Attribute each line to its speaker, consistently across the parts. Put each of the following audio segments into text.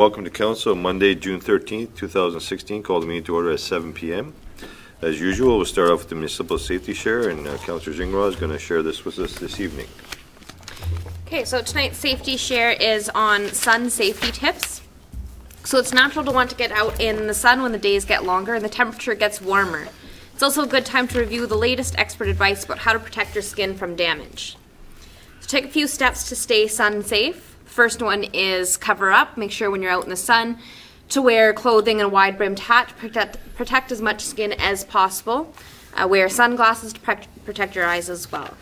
Speaker 1: Welcome to Council, Monday, June 13th, 2016. Call the meeting to order at 7 p.m. As usual, we'll start off with the Municipal Safety Share, and Councillor Zingra is going to share this with us this evening.
Speaker 2: Okay, so tonight's Safety Share is on sun safety tips. So it's natural to want to get out in the sun when the days get longer and the temperature gets warmer. It's also a good time to review the latest expert advice about how to protect your skin from damage. So take a few steps to stay sun safe. First one is cover up. Make sure when you're out in the sun to wear clothing and a wide-brimmed hat to protect as much skin as possible. Wear sunglasses to protect your eyes as well.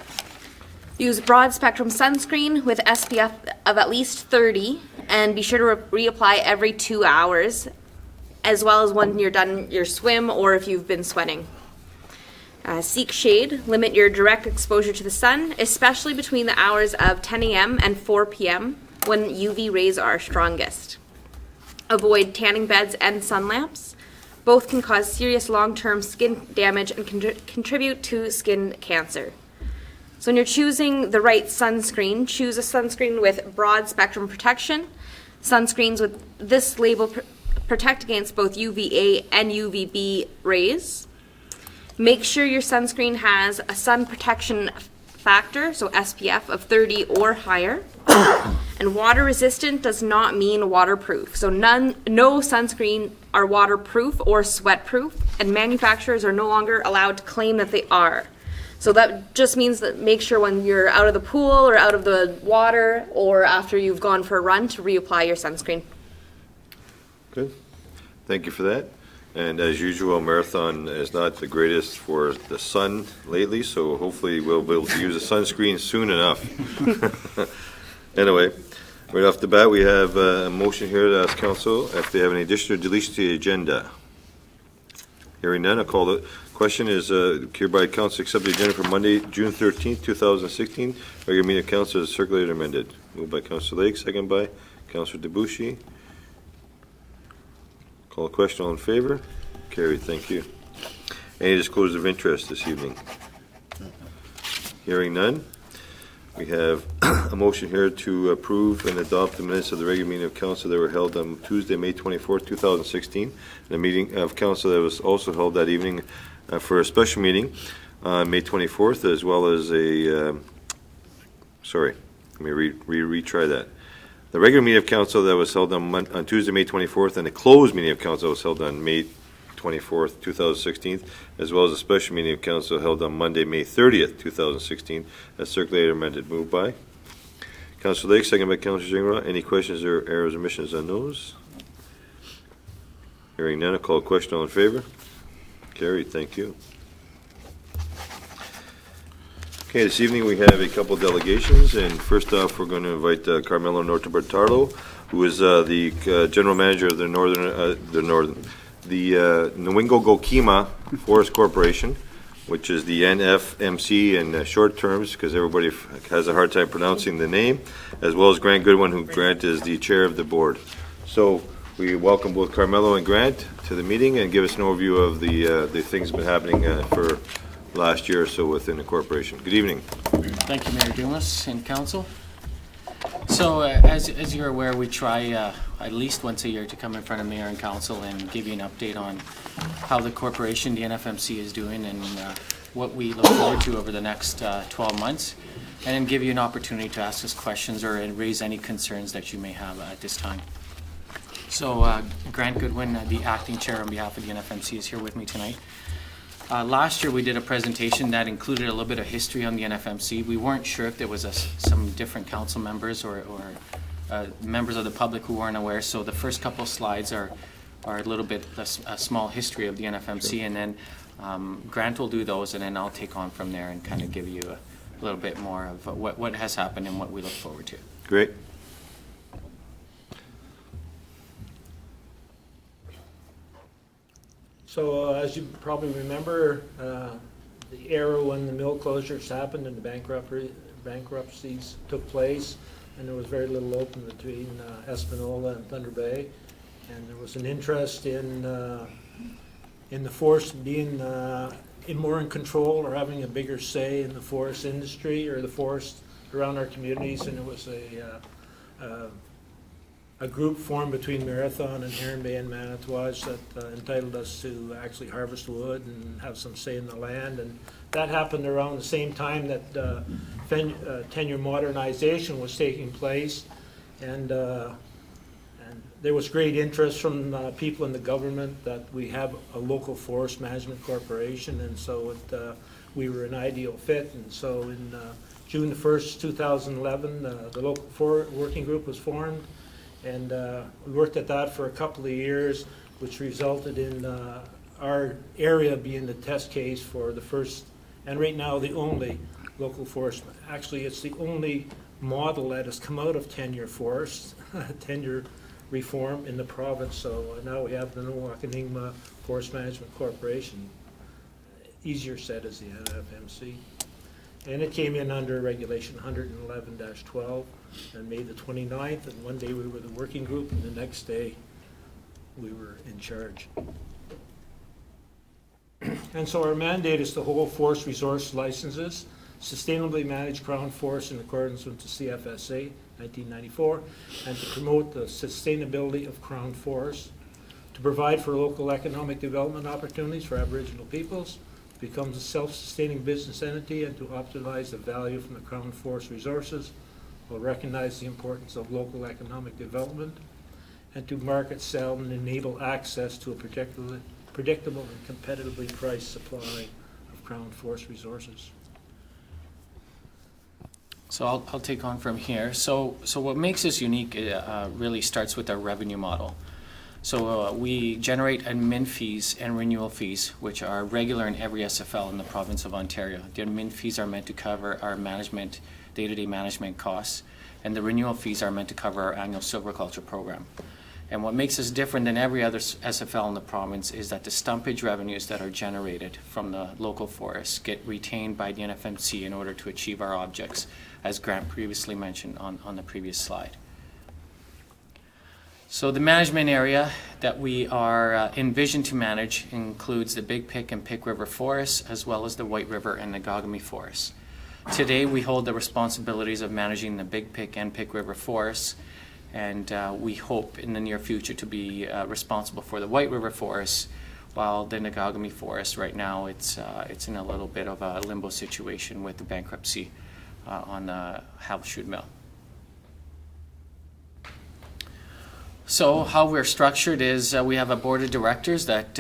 Speaker 2: Use broad-spectrum sunscreen with SPF of at least 30, and be sure to reapply every 2 hours, as well as when you're done your swim or if you've been sweating. Seek shade. Limit your direct exposure to the sun, especially between the hours of 10 a.m. and 4 p.m. when UV rays are strongest. Avoid tanning beds and sun lamps. Both can cause serious long-term skin damage and contribute to skin cancer. So when you're choosing the right sunscreen, choose a sunscreen with broad spectrum protection. Sunscreens with this label protect against both UVA and UVB rays. Make sure your sunscreen has a sun protection factor, so SPF of 30 or higher. And water resistant does not mean waterproof. So no sunscreen are waterproof or sweat proof, and manufacturers are no longer allowed to claim that they are. So that just means that make sure when you're out of the pool or out of the water or after you've gone for a run to reapply your sunscreen.
Speaker 1: Good. Thank you for that. And as usual, Marathon is not the greatest for the sun lately, so hopefully we'll be able to use a sunscreen soon enough. Anyway, right off the bat, we have a motion here to ask Council if they have any addition or deletion to the agenda. Hearing none, I'll call the question is hereby Council accept the agenda for Monday, June 13th, 2016. Regular meeting of Council is circulated and amended. Moved by Councilor Lake, second by Councilor Debussy. Call the question, all in favor? Carried, thank you. Any disclosures of interest this evening? Hearing none. We have a motion here to approve and adopt the minutes of the regular meeting of Council that were held on Tuesday, May 24th, 2016. And a meeting of Council that was also held that evening for a special meeting on May 24th, as well as a, sorry, let me retry that. The regular meeting of Council that was held on Tuesday, May 24th, and the closed meeting of Council was held on May 24th, 2016, as well as a special meeting of Council held on Monday, May 30th, 2016, as circulated and amended. Moved by Councilor Lake, second by Councilor Zingra. Any questions or errors or omissions on those? Hearing none, I'll call a question. All in favor? Carried. Thank you. Okay, this evening we have a couple delegations, and first off, we're going to invite Carmelo Norton-Bertarlo, who is the general manager of the Nawingo-Gokima Forest Corporation, which is the NFMC in short terms, because everybody has a hard time pronouncing the name, as well as Grant Goodwin, who Grant is the chair of the board. So we welcome both Carmelo and Grant to the meeting and give us an overview of the things that have been happening for last year or so within the corporation. Good evening.
Speaker 3: Thank you, Mayor Dumas and Council. So as you're aware, we try at least once a year to come in front of Mayor and Council and give you an update on how the corporation, the NFMC, is doing and what we look forward to over the next 12 months, and then give you an opportunity to ask us questions or raise any concerns that you may have at this time. So Grant Goodwin, the acting chair on behalf of the NFMC, is here with me tonight. Last year we did a presentation that included a little bit of history on the NFMC. We weren't sure if there was some different council members or members of the public who weren't aware, so the first couple of slides are a little bit a small history of the NFMC, and then Grant will do those, and then I'll take on from there and kind of give you a little bit more of what has happened and what we look forward to.
Speaker 1: Great.
Speaker 4: So as you probably remember, the era when the mill closures happened and the bankruptcies took place, and there was very little open between Espanola and Thunder Bay, and there was an interest in the forest being more in control or having a bigger say in the forest industry or the forest around our communities, and it was a group formed between Marathon and Heron Bay and Manitowoc that entitled us to actually harvest wood and have some say in the land. And that happened around the same time that tenure modernization was taking place. And there was great interest from people in the government that we have a local forest management corporation, and so we were an ideal fit. And so in June the 1st, 2011, the local working group was formed, and we worked at that for a couple of years, which resulted in our area being the test case for the first, and right now the only, local forest. Actually, it's the only model that has come out of tenure forests, tenure reform in the province. So now we have the Nowakaning Forest Management Corporation, easier said as the NFMC. And it came in under Regulation 111-12 on May the 29th, and one day we were the working group, and the next day we were in charge. And so our mandate is to hold forest resource licenses, sustainably manage Crown forests in accordance with the CFSA 1994, and to promote the sustainability of Crown forests, to provide for local economic development opportunities for Aboriginal peoples, to become a self-sustaining business entity, and to optimize the value from the Crown forest resources, while recognize the importance of local economic development, and to market, sell, and enable access to a predictable and competitively priced supply of Crown forest resources.
Speaker 3: So I'll take on from here. So what makes us unique really starts with our revenue model. So we generate admin fees and renewal fees, which are regular in every SFL in the province of Ontario. The admin fees are meant to cover our management, day-to-day management costs, and the renewal fees are meant to cover our annual silviculture program. And what makes us different than every other SFL in the province is that the stumpage revenues that are generated from the local forests get retained by the NFMC in order to achieve our objects, as Grant previously mentioned on the previous slide. So the management area that we are envisioned to manage includes the Big Pick and Pick River forests, as well as the White River and Ngagami forests. Today we hold the responsibilities of managing the Big Pick and Pick River forests, and we hope in the near future to be responsible for the White River forests, while the Ngagami forest right now it's in a little bit of a limbo situation with the bankruptcy on the Havelshoot Mill. So how we're structured is we have a board of directors that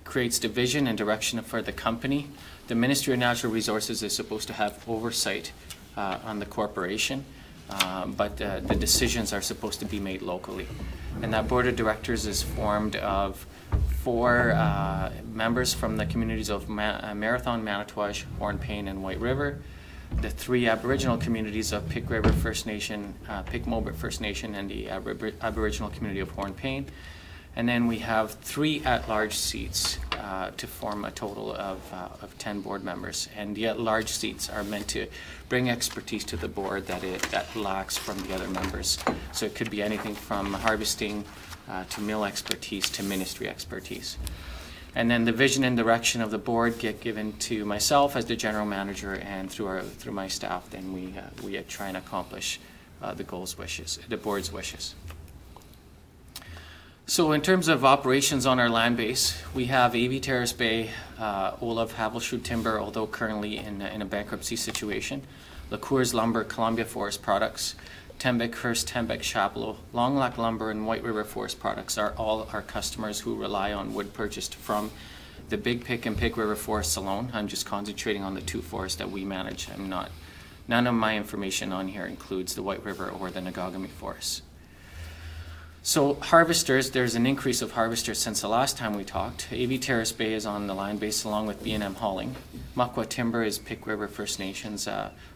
Speaker 3: creates the vision and direction for the company. The Ministry of Natural Resources is supposed to have oversight on the corporation, but the decisions are supposed to be made locally. And that board of directors is formed of 4 members from the communities of Marathon, Manitowoc, Hornpain, and White River, the 3 Aboriginal communities of Pick River First Nation, Pick Mobert First Nation, and the Aboriginal community of Hornpain. And then we have 3 at-large seats to form a total of 10 board members. And the at-large seats are meant to bring expertise to the board that lacks from the other members. So it could be anything from harvesting to mill expertise to ministry expertise. And then the vision and direction of the board get given to myself as the general manager, and through my staff, then we try and accomplish the board's wishes. So in terms of operations on our land base, we have A.V. Terrace Bay, Olaf Havelshoot Timber, although currently in a bankruptcy situation, LaCours Lumber, Columbia Forest Products, Tembec Hearst, Tembec Chapleau, Long Lac Lumber, and White River Forest Products are all our customers who rely on wood purchased from the Big Pick and Pick River forests alone. I'm just concentrating on the 2 forests that we manage. None of my information on here includes the White River or the Ngagami forests. So harvesters, there's an increase of harvesters since the last time we talked. A.V. Terrace Bay is on the line base along with B&M Hauling. Muckwa Timber is Pick River First Nations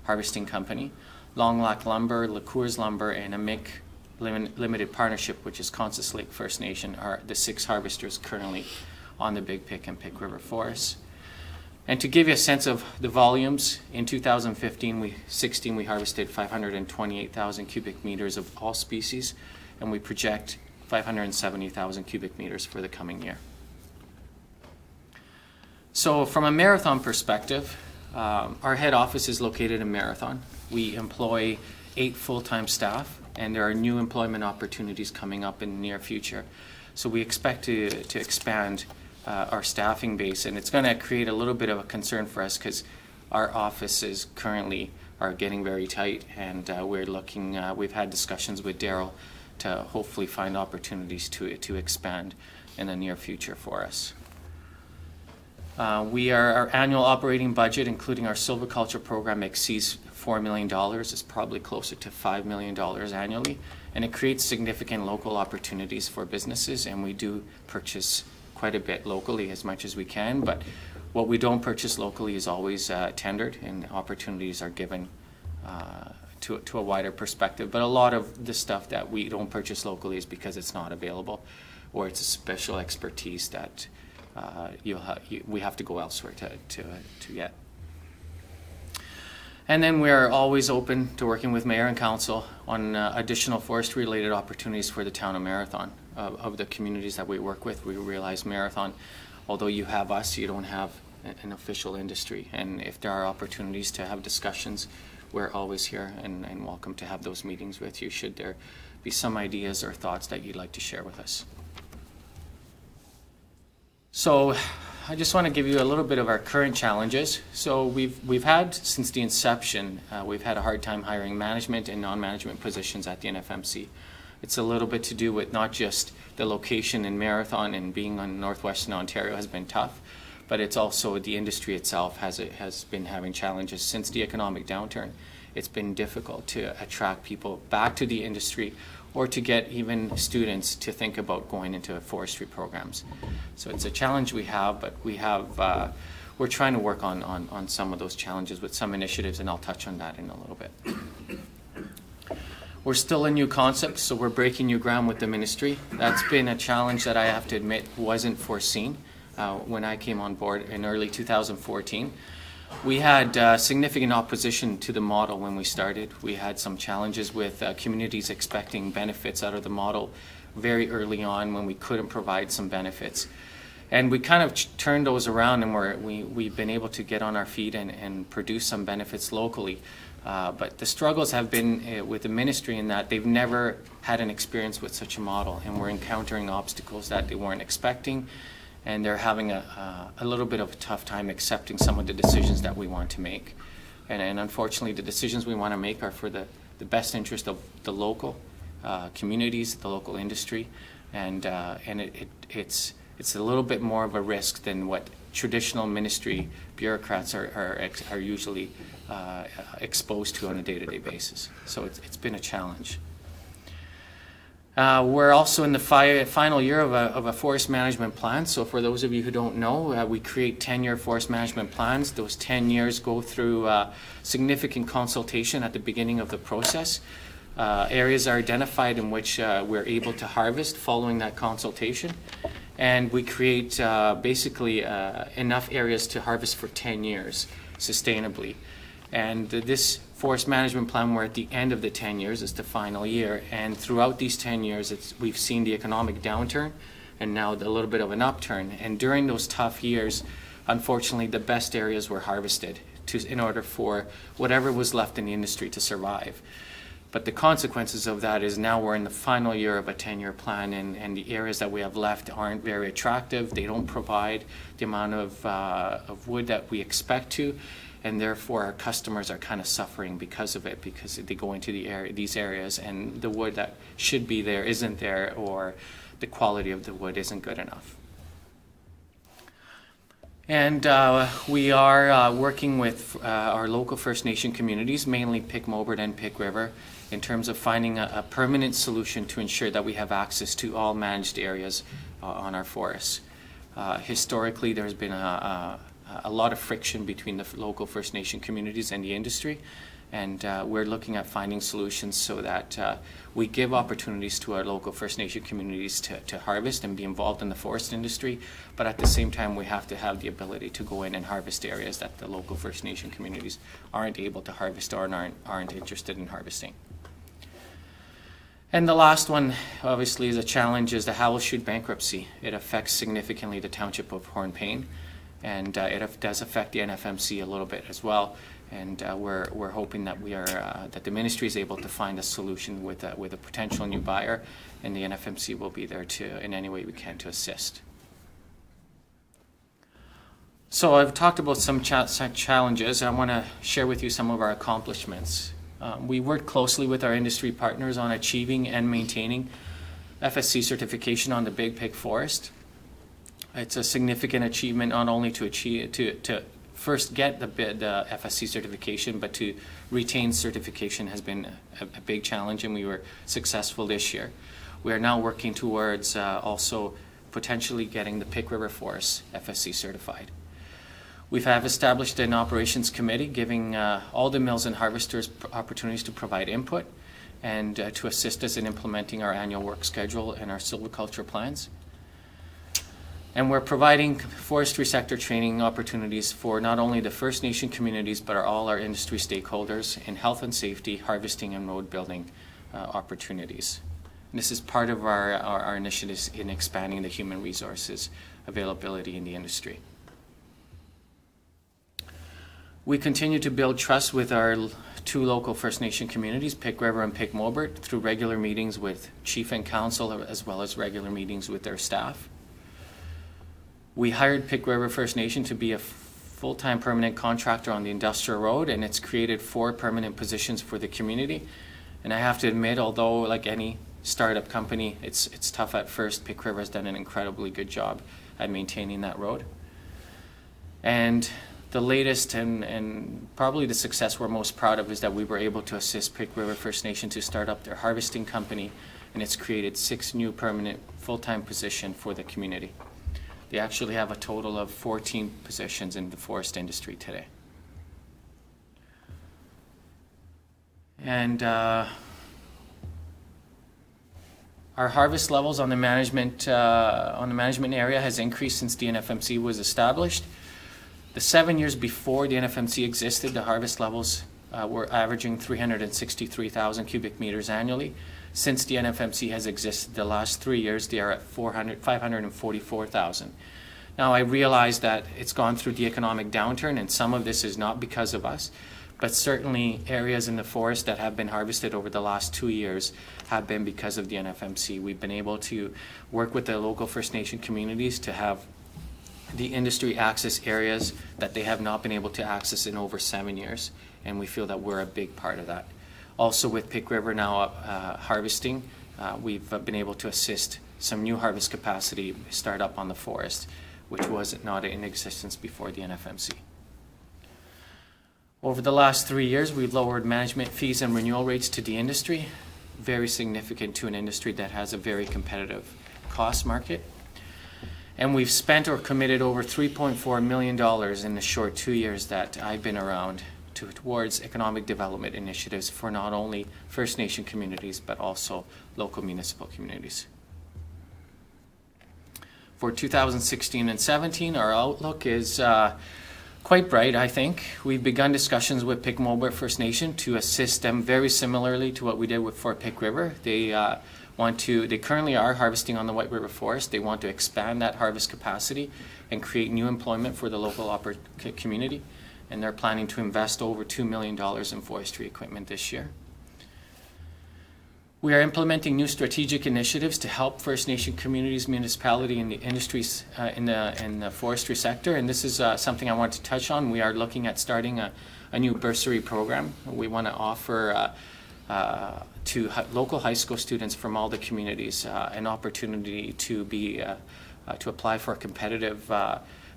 Speaker 3: harvesting company. Long Lac Lumber, LaCours Lumber, and a MIC Limited Partnership, which is Constance Lake First Nation, are the 6 harvesters currently on the Big Pick and Pick River forests. And to give you a sense of the volumes, in 2015-16 we harvested 528,000 cubic meters of all species, and we project 570,000 cubic meters for the coming year. So from a Marathon perspective, our head office is located in Marathon. We employ 8 full-time staff, and there are new employment opportunities coming up in the near future. So we expect to expand our staffing base, and it's going to create a little bit of a concern for us because our offices currently are getting very tight, and we're looking, we've had discussions with Daryl to hopefully find opportunities to expand in the near future for us. Our annual operating budget, including our silviculture program, exceeds $4 million. It's probably closer to $5 million annually, and it creates significant local opportunities for businesses, and we do purchase quite a bit locally as much as we can, but what we don't purchase locally is always tendered, and opportunities are given to a wider perspective. But a lot of the stuff that we don't purchase locally is because it's not available, or it's a special expertise that we have to go elsewhere to get. And then we are always open to working with Mayor and Council on additional forestry-related opportunities for the town of Marathon. Of the communities that we work with, we realize Marathon, although you have us, you don't have an official industry. And if there are opportunities to have discussions, we're always here and welcome to have those meetings with you, should there be some ideas or thoughts that you'd like to share with us. So I just want to give you a little bit of our current challenges. So we've had, since the inception, we've had a hard time hiring management and non-management positions at the NFMC. It's a little bit to do with not just the location in Marathon and being on northwestern Ontario has been tough, but it's also the industry itself has been having challenges since the economic downturn. It's been difficult to attract people back to the industry or to get even students to think about going into forestry programs. So it's a challenge we have, but we're trying to work on some of those challenges with some initiatives, and I'll touch on that in a little bit. We're still a new concept, so we're breaking new ground with the ministry. That's been a challenge that I have to admit wasn't foreseen when I came on board in early 2014. We had significant opposition to the model when we started. We had some challenges with communities expecting benefits out of the model very early on when we couldn't provide some benefits. And we kind of turned those around, and we've been able to get on our feet and produce some benefits locally. But the struggles have been with the ministry in that they've never had an experience with such a model, and we're encountering obstacles that they weren't expecting, and they're having a little bit of a tough time accepting some of the decisions that we want to make. And unfortunately, the decisions we want to make are for the best interest of the local communities, the local industry, and it's a little bit more of a risk than what traditional ministry bureaucrats are usually exposed to on a day-to-day basis. So it's been a challenge. We're also in the final year of a forest management plan. So for those of you who don't know, we create 10-year forest management plans. Those 10 years go through significant consultation at the beginning of the process. Areas are identified in which we're able to harvest following that consultation. And we create basically enough areas to harvest for 10 years sustainably. And this forest management plan, we're at the end of the 10 years, it's the final year. And throughout these 10 years, we've seen the economic downturn and now a little bit of an upturn. And during those tough years, unfortunately, the best areas were harvested in order for whatever was left in the industry to survive. But the consequences of that is now we're in the final year of a 10-year plan, and the areas that we have left aren't very attractive. They don't provide the amount of wood that we expect to, and therefore our customers are kind of suffering because of it, because they go into these areas and the wood that should be there isn't there, or the quality of the wood isn't good enough. And we are working with our local First Nation communities, mainly Pic Mobert and Pic River, in terms of finding a permanent solution to ensure that we have access to all managed areas on our forests. Historically, there's been a lot of friction between the local First Nation communities and the industry, and we're looking at finding solutions so that we give opportunities to our local First Nation communities to harvest and be involved in the forest industry, but at the same time we have to have the ability to go in and harvest areas that the local First Nation communities aren't able to harvest or aren't interested in harvesting. And the last one, obviously, is a challenge, is the Howell-Shute bankruptcy. It affects significantly the township of Hornepayne, and it does affect the NFMC a little bit as well. And we're hoping that that the ministry is able to find a solution with a potential new buyer, and the NFMC will be there to, in any way we can, to assist. So I've talked about some challenges. I want to share with you some of our accomplishments. We work closely with our industry partners on achieving and maintaining FSC certification on the Big Pig Forest. It's a significant achievement not only to first get the FSC certification, but to retain certification has been a big challenge, and we were successful this year. We are now working towards also potentially getting the Pic River Forest FSC certified. We have established an operations committee giving all the mills and harvesters opportunities to provide input and to assist us in implementing our annual work schedule and our silviculture plans. And we're providing forestry sector training opportunities for not only the First Nation communities, but all our industry stakeholders in health and safety, harvesting, and road building opportunities. And this is part of our initiatives in expanding the human resources availability in the industry. We continue to build trust with our two local First Nation communities, Pic River and Pic Mobert, through regular meetings with Chief and Council, as well as regular meetings with their staff. We hired Pic River First Nation to be a full-time permanent contractor on the industrial road, and it's created 4 permanent positions for the community. And I have to admit, although like any startup company, it's tough at first, Pic River has done an incredibly good job at maintaining that road. And the latest and probably the success we're most proud of is that we were able to assist Pic River First Nation to start up their harvesting company, and it's created 6 new permanent full-time positions for the community. They actually have a total of 14 positions in the forest industry today. And our harvest levels on the management area has increased since the NFMC was established. The 7 years before the NFMC existed, the harvest levels were averaging 363,000 cubic meters annually. Since the NFMC has existed the last 3 years, they are at 544,000. Now, I realize that it's gone through the economic downturn, and some of this is not because of us, but certainly areas in the forest that have been harvested over the last 2 years have been because of the NFMC. We've been able to work with the local First Nation communities to have the industry access areas that they have not been able to access in over 7 years, and we feel that we're a big part of that. Also with Pic River now harvesting, we've been able to assist some new harvest capacity start up on the forest, which was not in existence before the NFMC. Over the last 3 years, we've lowered management fees and renewal rates to the industry, very significant to an industry that has a very competitive cost market. And we've spent or committed over $3.4 million in the short 2 years that I've been around towards economic development initiatives for not only First Nation communities, but also local municipal communities. For 2016 and 17, our outlook is quite bright, I think. We've begun discussions with Pic Mobert First Nation to assist them very similarly to what we did for Pic River. They currently are harvesting on the White River Forest. They want to expand that harvest capacity and create new employment for the local community. And they're planning to invest over $2 million in forestry equipment this year. We are implementing new strategic initiatives to help First Nation communities, municipality, and the industries in the forestry sector. And this is something I want to touch on. We are looking at starting a new bursary program. We want to offer to local high school students from all the communities an opportunity to to apply for a competitive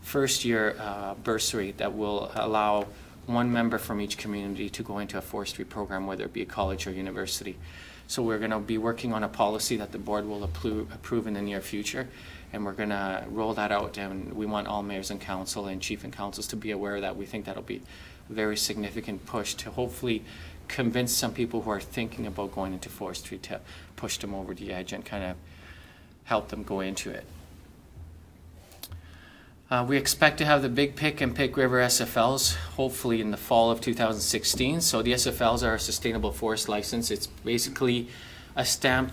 Speaker 3: first-year bursary that will allow one member from each community to go into a forestry program, whether it be a college or university. So we're going to be working on a policy that the board will approve in the near future, and we're going to roll that out, and we want all mayors and council and chief and councils to be aware of that. We think that'll be a very significant push to hopefully convince some people who are thinking about going into forestry to push them over the edge and kind of help them go into it. We expect to have the Big Pic and Pic River SFLs hopefully in the fall of 2016. So the SFLs are a sustainable forest license. It's basically a stamp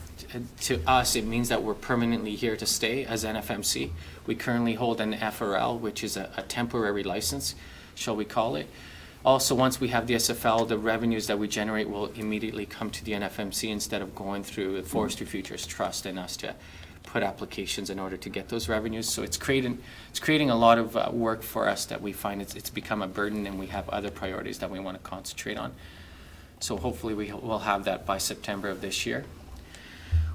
Speaker 3: to us. It means that we're permanently here to stay as NFMC. We currently hold an FRL, which is a temporary license, shall we call it. Also, once we have the SFL, the revenues that we generate will immediately come to the NFMC instead of going through the Forestry Futures Trust and us to put applications in order to get those revenues. So it's creating a lot of work for us that we find it's become a burden, and we have other priorities that we want to concentrate on. So hopefully we will have that by September of this year.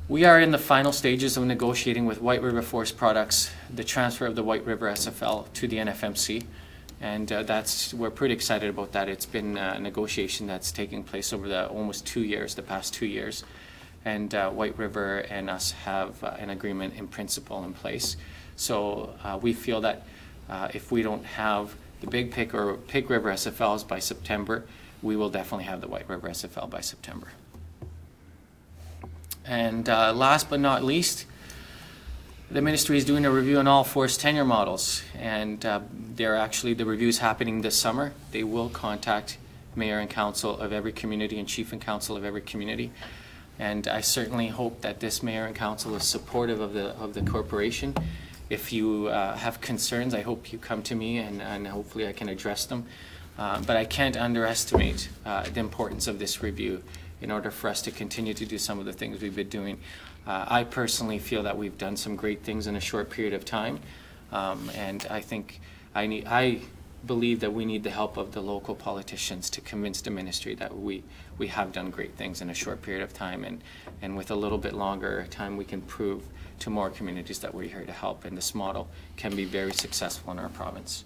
Speaker 3: We are in the final stages of negotiating with White River Forest Products the transfer of the White River SFL to the NFMC. And we're pretty excited about that. It's been a negotiation that's taking place over the past 2 years. And White River and us have an agreement in principle in place. So we feel that if we don't have the Big Pig or Pig River SFLs by September, we will definitely have the White River SFL by September. And last but not least, the ministry is doing a review on all forest tenure models, and the review's happening this summer. They will contact mayor and council of every community and chief and council of every community. And I certainly hope that this mayor and council is supportive of the corporation. If you have concerns, I hope you come to me, and hopefully I can address them. But I can't underestimate the importance of this review in order for us to continue to do some of the things we've been doing. I personally feel that we've done some great things in a short period of time, and I think I believe that we need the help of the local politicians to convince the ministry that we have done great things in a short period of time, and with a little bit longer time we can prove to more communities that we're here to help, and this model can be very successful in our province.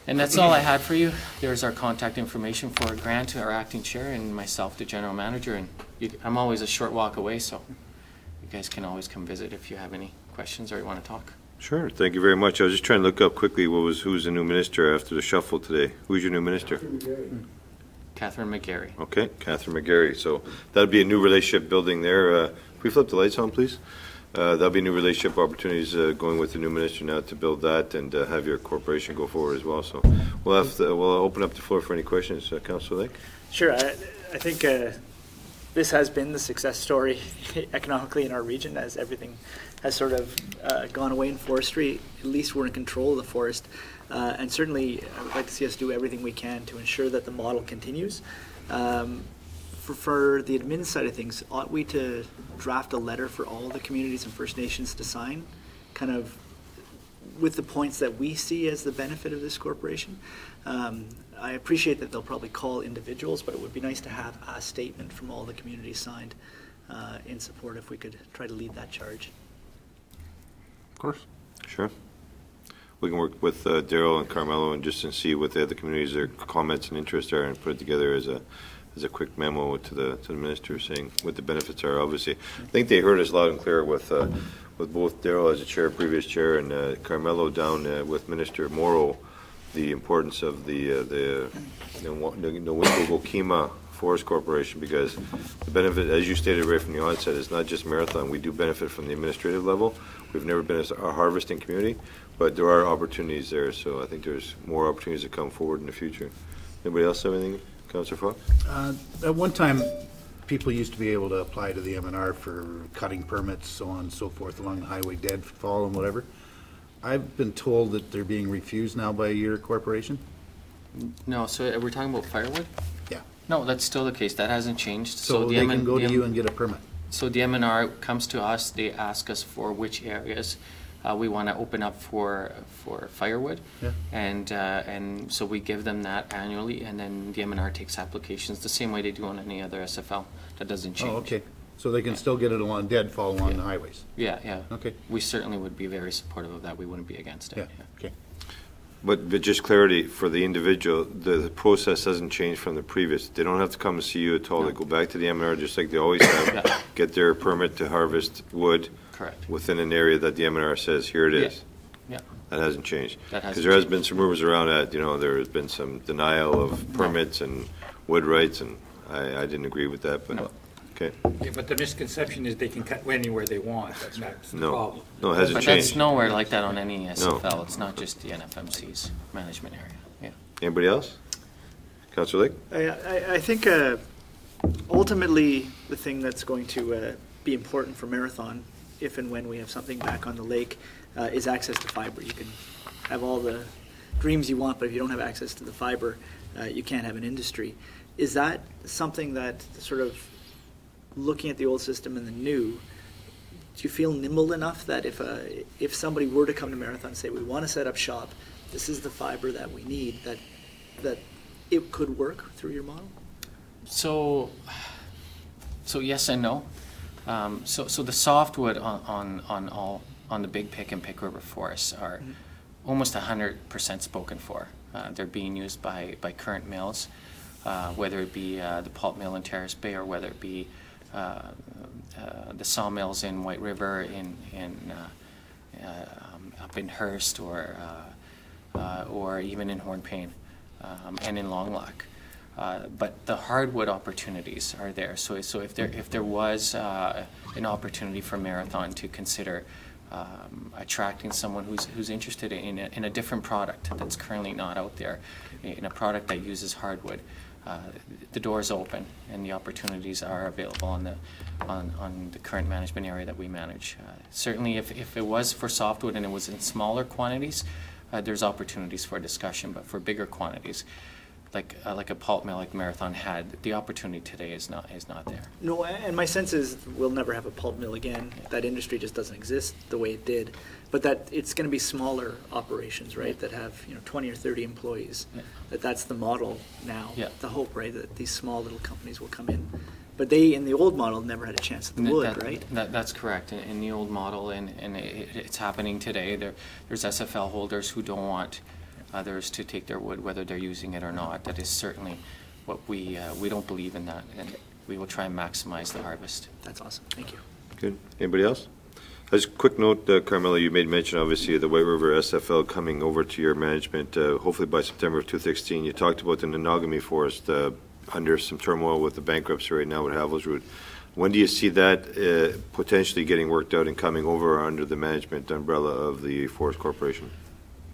Speaker 3: And that's all I had for you. There's our contact information for Grant, our acting chair, and myself, the general manager. And I'm always a short walk away, so you guys can always come visit if you have any questions or you want to talk.
Speaker 1: Sure, thank you very much. I was just trying to look up quickly who's the new minister after the shuffle today. Who's your new minister?
Speaker 3: Catherine McGarry.
Speaker 1: Okay, Catherine McGarry. So that'd be a new relationship building there. Can we flip the lights on, please? That'll be new relationship opportunities going with the new minister now to build that and have your corporation go forward as well. So we'll open up the floor for any questions. Councillor Lake?
Speaker 5: Sure. I think this has been the success story economically in our region, as everything has sort of gone away in forestry. At least we're in control of the forest. And certainly I would like to see us do everything we can to ensure that the model continues. For the admin side of things, ought we to draft a letter for all the communities and First Nations to sign, kind of with the points that we see as the benefit of this corporation? I appreciate that they'll probably call individuals, but it would be nice to have a statement from all the communities signed in support, if we could try to lead that charge.
Speaker 1: Of course. Sure. We can work with Daryl and Carmelo and just see what the other communities, their comments and interests are, and put it together as a quick memo to the minister saying what the benefits are. Obviously, I think they heard us loud and clear with both Daryl as a chair, previous chair, and Carmelo down with Minister Morrow, the importance of the Wokima Forest Corporation, because the benefit, as you stated right from the onset, is not just Marathon. We do benefit from the administrative level. We've never been a harvesting community, but there are opportunities there. So I think there's more opportunities to come forward in the future. Anybody else have anything? Councillor Fox?
Speaker 6: At one time, people used to be able to apply to the MNR for cutting permits, so on and so forth, along the highway, deadfall and whatever. I've been told that they're being refused now by your corporation.
Speaker 3: No, so we're talking about firewood?
Speaker 6: Yeah.
Speaker 3: No, that's still the case. That hasn't changed.
Speaker 6: So they can go to you and get a permit.
Speaker 3: So the MNR comes to us. They ask us for which areas we want to open up for firewood,
Speaker 6: Yeah.
Speaker 3: And so we give them that annually, and then the MNR takes applications the same way they do on any other SFL. That doesn't change.
Speaker 6: Oh, okay. So they can still get it along deadfall along the highways.
Speaker 3: Yeah, yeah.
Speaker 6: Okay.
Speaker 3: We certainly would be very supportive of that. We wouldn't be against it.
Speaker 6: Yeah. Okay.
Speaker 1: But just clarity for the individual, the process doesn't change from the previous. They don't have to come and see you at all.
Speaker 3: No.
Speaker 1: They go back to the MNR just like they always have,
Speaker 3: Yeah.
Speaker 1: get their permit to harvest wood
Speaker 3: Correct.
Speaker 1: within an area that the MNR says, here it is.
Speaker 3: Yeah.
Speaker 1: That hasn't changed.
Speaker 3: That hasn't
Speaker 1: Because there has
Speaker 3: changed.
Speaker 1: been some rumors around that, there has been some denial of permits and wood rights, and I didn't agree with that, but,
Speaker 3: No.
Speaker 1: okay.
Speaker 7: Yeah, but the misconception is they can cut anywhere they want. That's the
Speaker 1: No,
Speaker 7: problem.
Speaker 1: no, it hasn't
Speaker 3: But that's
Speaker 1: changed.
Speaker 3: nowhere like that on any SFL. It's not just the NFMC's management area. Yeah.
Speaker 1: Anybody else? Councillor Lake?
Speaker 5: I think ultimately the thing that's going to be important for Marathon, if and when we have something back on the lake, is access to fiber. You can have all the dreams you want, but if you don't have access to the fiber, you can't have an industry. Is that something that sort of looking at the old system and the new, do you feel nimble enough that if somebody were to come to Marathon and say, we want to set up shop, this is the fiber that we need, that it could work through your model?
Speaker 3: So yes and no. So the softwood on the Big Pick and Pick River forests are almost 100% spoken for. They're being used by current mills, whether it be the pulp mill in Terrace Bay or whether it be the sawmills in White River, up in Hearst, or even in Hornpain, and in Longlock. But the hardwood opportunities are there. So if there was an opportunity for Marathon to consider attracting someone who's interested in a different product that's currently not out there, in a product that uses hardwood, the door's open and the opportunities are available on the current management area that we manage. Certainly, if it was for softwood and it was in smaller quantities, there's opportunities for discussion. But for bigger quantities, like a pulp mill like Marathon had, the opportunity today is not there.
Speaker 5: No, and my sense is we'll never have a pulp mill again. That industry just doesn't exist the way it did. But that it's going to be smaller operations, right? That have 20 or 30 employees.
Speaker 3: Yeah.
Speaker 5: That's the model now.
Speaker 3: Yeah.
Speaker 5: The hope, right? That these small little companies will come in. But they, in the old model, never had a chance at the wood, right?
Speaker 3: That's correct. In the old model, and it's happening today. There's SFL holders who don't want others to take their wood, whether they're using it or not. That is certainly what we don't believe in that, and we will try and maximize the harvest.
Speaker 5: That's awesome. Thank you.
Speaker 1: Good. Anybody else? Just a quick note, Carmela, you made mention, obviously, of the White River SFL coming over to your management, hopefully by September of 2016. You talked about the Nenogamy Forest under some turmoil with the bankruptcy right now with Havelsrud. When do you see that potentially getting worked out and coming over under the management umbrella of the Forest Corporation?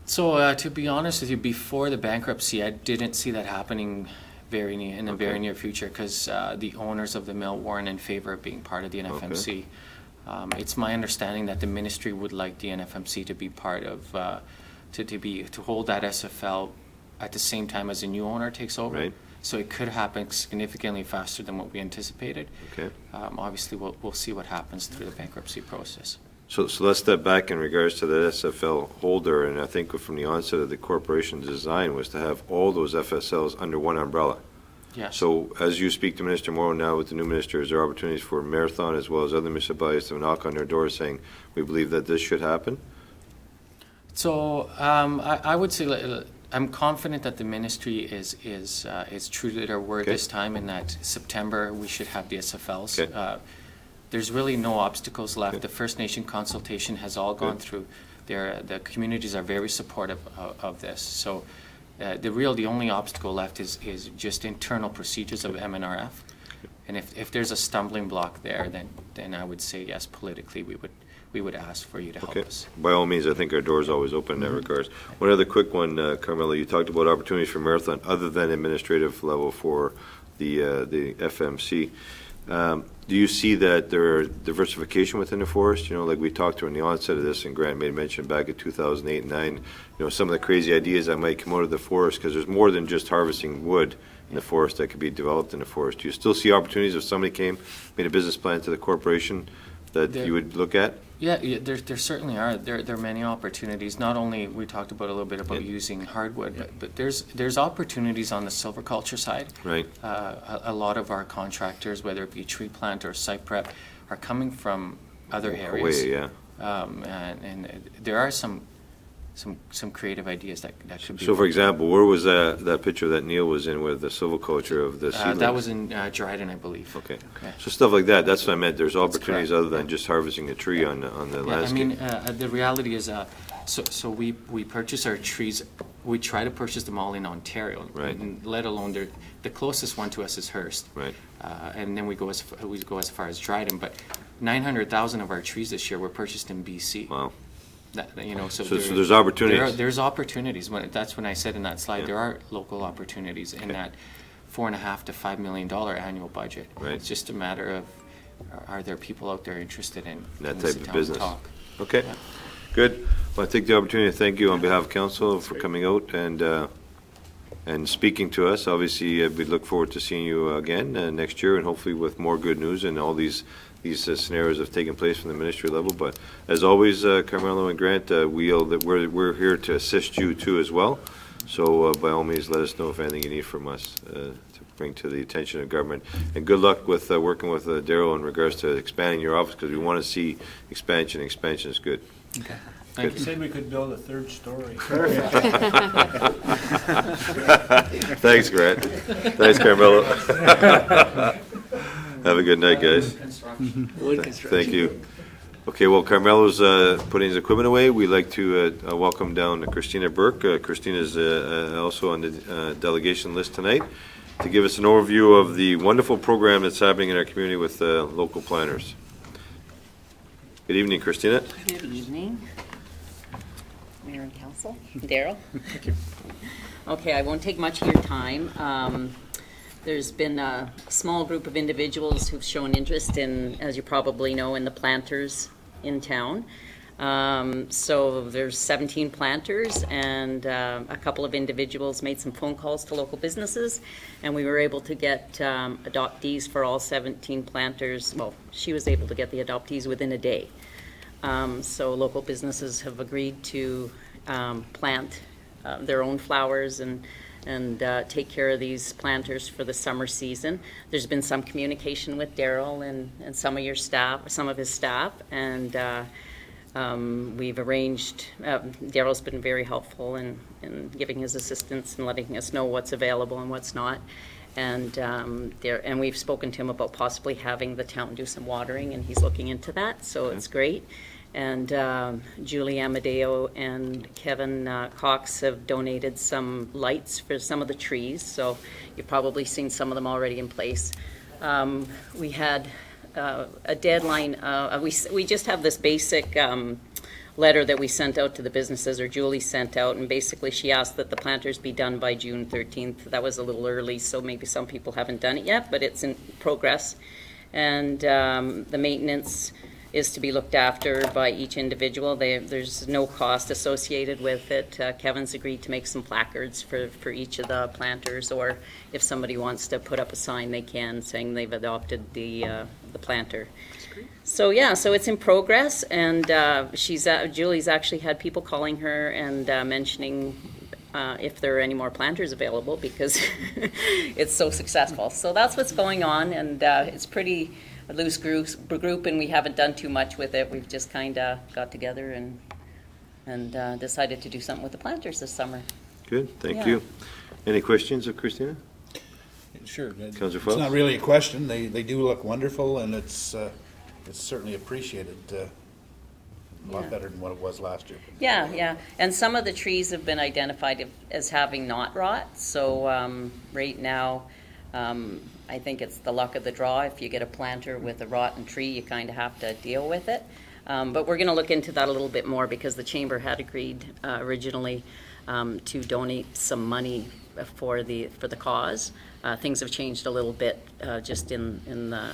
Speaker 3: So to be honest with you, before the bankruptcy, I didn't see that happening very near future, because the owners of the mill weren't in favor of being part of the NFMC.
Speaker 1: Okay.
Speaker 3: It's my understanding that the ministry would like the NFMC to be part of, to hold that SFL at the same time as a new owner takes over.
Speaker 1: Right.
Speaker 3: So it could happen significantly faster than what we anticipated.
Speaker 1: Okay.
Speaker 3: Obviously, we'll see what happens through the bankruptcy process.
Speaker 1: So let's step back in regards to the SFL holder, and I think from the onset of the corporation's design was to have all those FSLs under one umbrella.
Speaker 3: Yes.
Speaker 1: So as you speak to Minister Morrow now with the new minister, is there opportunities for Marathon as well as other municipalities to knock on their doors saying, we believe that this should happen?
Speaker 3: So I would say I'm confident that the ministry is true to their word this time, in that September we should have the SFLs.
Speaker 1: Okay.
Speaker 3: There's really no obstacles left.
Speaker 1: Okay.
Speaker 3: The First Nation consultation has all gone through. The communities are very supportive of this. So the only obstacle left is just internal procedures of MNRF. And if there's a stumbling block there, then I would say yes, politically we would ask for you to help us.
Speaker 1: By all means, I think our door is always open in that regards. One other quick one, Carmela, you talked about opportunities for Marathon other than administrative level for the FMC. Do you see that there are diversification within the forest? Like we talked to in the onset of this, and Grant made mention back in 2008 and 2009, some of the crazy ideas that might come out of the forest, because there's more than just harvesting wood in the forest that could be developed in the forest. Do you still see opportunities if somebody made a business plan to the corporation that you would look at?
Speaker 3: Yeah, there certainly are. There are many opportunities. Not only, we talked about a little bit about using hardwood, but there's opportunities on the silviculture side.
Speaker 1: Right.
Speaker 3: A lot of our contractors, whether it be tree plant or site prep, are coming from other areas.
Speaker 1: Away, yeah.
Speaker 3: And there are some creative ideas that could be.
Speaker 1: So, for example, where was that picture that Neil was in with the silviculture of the seedlings?
Speaker 3: That was in Dryden, I believe.
Speaker 1: Okay.
Speaker 3: Okay.
Speaker 1: So stuff like that, that's what I meant. There's opportunities
Speaker 3: correct.
Speaker 1: other than just harvesting a tree on the landscape.
Speaker 3: I mean, the reality is, so we purchase our trees. We try to purchase them all in Ontario,
Speaker 1: Right.
Speaker 3: and let alone the closest one to us is Hearst.
Speaker 1: Right.
Speaker 3: And then we go as far as Dryden. But 900,000 of our trees this year were purchased in BC.
Speaker 1: Wow.
Speaker 3: So
Speaker 1: there's opportunities.
Speaker 3: There's opportunities. That's when I said in that slide, there are local opportunities in that $4.5 to $5 million annual budget.
Speaker 1: Right.
Speaker 3: It's just a matter of, are there people out there interested in
Speaker 1: That
Speaker 3: in
Speaker 1: type
Speaker 3: sit
Speaker 1: of
Speaker 3: down and
Speaker 1: business.
Speaker 3: talk?
Speaker 1: Okay,
Speaker 3: Yeah.
Speaker 1: good. Well, I take the opportunity to thank you on behalf of council for coming out and speaking to us. Obviously, we look forward to seeing you again next year, and hopefully with more good news, and all these scenarios have taken place from the ministry level. But as always, Carmelo and Grant, we're here to assist you too as well. So by all means, let us know if anything you need from us to bring to the attention of government. And good luck with working with Daryl in regards to expanding your office, because we want to see expansion. Expansion is good.
Speaker 3: Okay.
Speaker 4: You said we could build a third story.
Speaker 1: Thanks, Grant. Thanks, Carmelo. Have a good night, guys.
Speaker 5: Wood construction.
Speaker 1: Thank you. Okay, well, Carmelo's putting his equipment away. We'd like to welcome down Christina Burke. Christina is also on the delegation list tonight to give us an overview of the wonderful program that's happening in our community with local planners. Good evening, Christina.
Speaker 8: Good evening, Mayor and Council. Daryl? Thank you. Okay, I won't take much of your time. There's been a small group of individuals who've shown interest in, as you probably know, in the planters in town. So there's 17 planters, and a couple of individuals made some phone calls to local businesses, and we were able to get adoptees for all 17 planters. Well, she was able to get the adoptees within a day. So local businesses have agreed to plant their own flowers and take care of these planters for the summer season. There's been some communication with Daryl and some of your staff, some of his staff, and we've arranged, Daryl's been very helpful in giving his assistance and letting us know what's available and what's not. And we've spoken to him about possibly having the town do some watering, and he's looking into that, so it's great. And Julie Amadeo and Kevin Cox have donated some lights for some of the trees, so you've probably seen some of them already in place. We had a deadline. We just have this basic letter that we sent out to the businesses, or Julie sent out, and basically she asked that the planters be done by June 13th. That was a little early, so maybe some people haven't done it yet, but it's in progress. And the maintenance is to be looked after by each individual. There's no cost associated with it. Kevin's agreed to make some placards for each of the planters, or if somebody wants to put up a sign, they can, saying they've adopted the planter. So yeah, so it's in progress, and Julie's actually had people calling her and mentioning if there are any more planters available, because it's so successful. So that's what's going on, and it's pretty a loose group, and we haven't done too much with it. We've just kind of got together and decided to do something with the planters this summer.
Speaker 1: Good, thank
Speaker 8: Yeah.
Speaker 1: you. Any questions of Christina?
Speaker 6: Sure.
Speaker 1: Councillor
Speaker 6: It's
Speaker 1: Fox?
Speaker 6: not really a question. They do look wonderful, and it's certainly appreciated. A lot
Speaker 8: Yeah.
Speaker 6: better than what it was last year.
Speaker 8: Yeah, and some of the trees have been identified as having knot rot. So right now, I think it's the luck of the draw. If you get a planter with a rotten tree, you kind of have to deal with it. But we're going to look into that a little bit more, because the chamber had agreed originally to donate some money for the cause. Things have changed a little bit just in the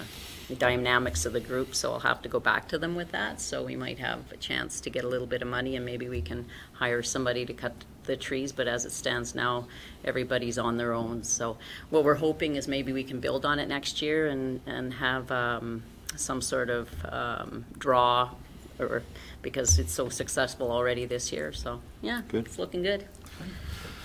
Speaker 8: dynamics of the group, so I'll have to go back to them with that. So we might have a chance to get a little bit of money, and maybe we can hire somebody to cut the trees, but as it stands now, everybody's on their own. So what we're hoping is maybe we can build on it next year and have some sort of draw, or because it's so successful already this year. So yeah,
Speaker 1: Good.
Speaker 8: It's looking good.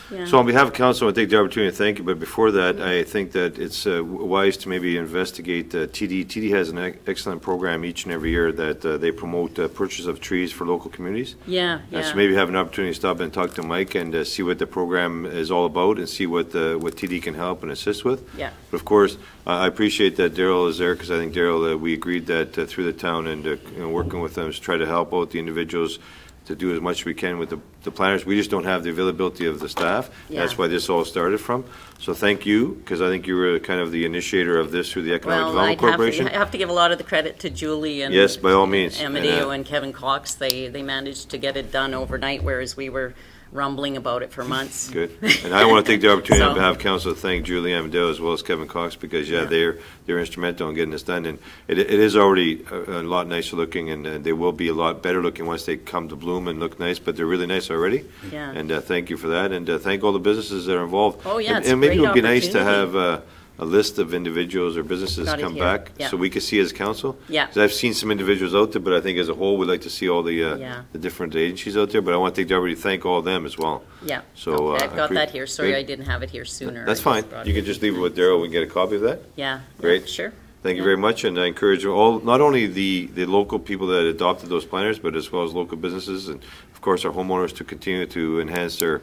Speaker 8: Yeah.
Speaker 1: So on behalf of council, I take the opportunity to thank you, but before that, I think that it's wise to maybe investigate TD. TD has an excellent program each and every year that they promote purchase of trees for local communities.
Speaker 8: Yeah.
Speaker 1: So maybe have an opportunity to stop and talk to Mike and see what the program is all about, and see what TD can help and assist with.
Speaker 8: Yeah.
Speaker 1: But of course, I appreciate that Daryl is there, because I think Daryl, we agreed that through the town and working with them to try to help out the individuals to do as much as we can with the planners. We just don't have the availability of the staff.
Speaker 8: Yeah.
Speaker 1: That's why this all started from. So thank you, because I think you were kind of the initiator of this through the Economic Development Corporation.
Speaker 8: I have to give a lot of the credit to Julie and
Speaker 1: Yes, by all means.
Speaker 8: Amadeo and Kevin Cox. They managed to get it done overnight, whereas we were rumbling about it for months.
Speaker 1: Good. And I want to take the opportunity on
Speaker 8: So-
Speaker 1: behalf of council to thank Julie Amadeo as well as Kevin Cox, because,
Speaker 8: Yeah.
Speaker 1: they're instrumental in getting this done. And it is already a lot nicer looking, and they will be a lot better looking once they come to bloom and look nice, but they're really nice already.
Speaker 8: Yeah.
Speaker 1: And thank you for that, and thank all the businesses that are involved.
Speaker 8: Oh, yeah,
Speaker 1: And-
Speaker 8: it's a
Speaker 1: And maybe it
Speaker 8: great
Speaker 1: would be nice to
Speaker 8: opportunity.
Speaker 1: have a list of individuals or businesses
Speaker 8: Got it
Speaker 1: come
Speaker 8: here.
Speaker 1: back,
Speaker 8: Yeah.
Speaker 1: so we can see as council.
Speaker 8: Yeah.
Speaker 1: 'Cause I've seen some individuals out there, but I think as a whole, we'd like to see all the
Speaker 8: Yeah.
Speaker 1: the different agencies out there, but I want to take the opportunity to thank all of them as well.
Speaker 8: Yeah.
Speaker 1: So,
Speaker 8: Okay, I've got
Speaker 1: I
Speaker 8: that here. Sorry,
Speaker 1: Great.
Speaker 8: I didn't have it here sooner.
Speaker 1: That's
Speaker 8: I
Speaker 1: fine.
Speaker 8: just brought
Speaker 1: You
Speaker 8: it.
Speaker 1: can just leave it with Daryl. We can get a copy of that.
Speaker 8: Yeah.
Speaker 1: Great.
Speaker 8: Yeah, sure.
Speaker 1: Thank you
Speaker 8: Yeah.
Speaker 1: very much, and I encourage all, not only the local people that adopted those planners, but as well as local businesses and, of course, our homeowners to continue to enhance their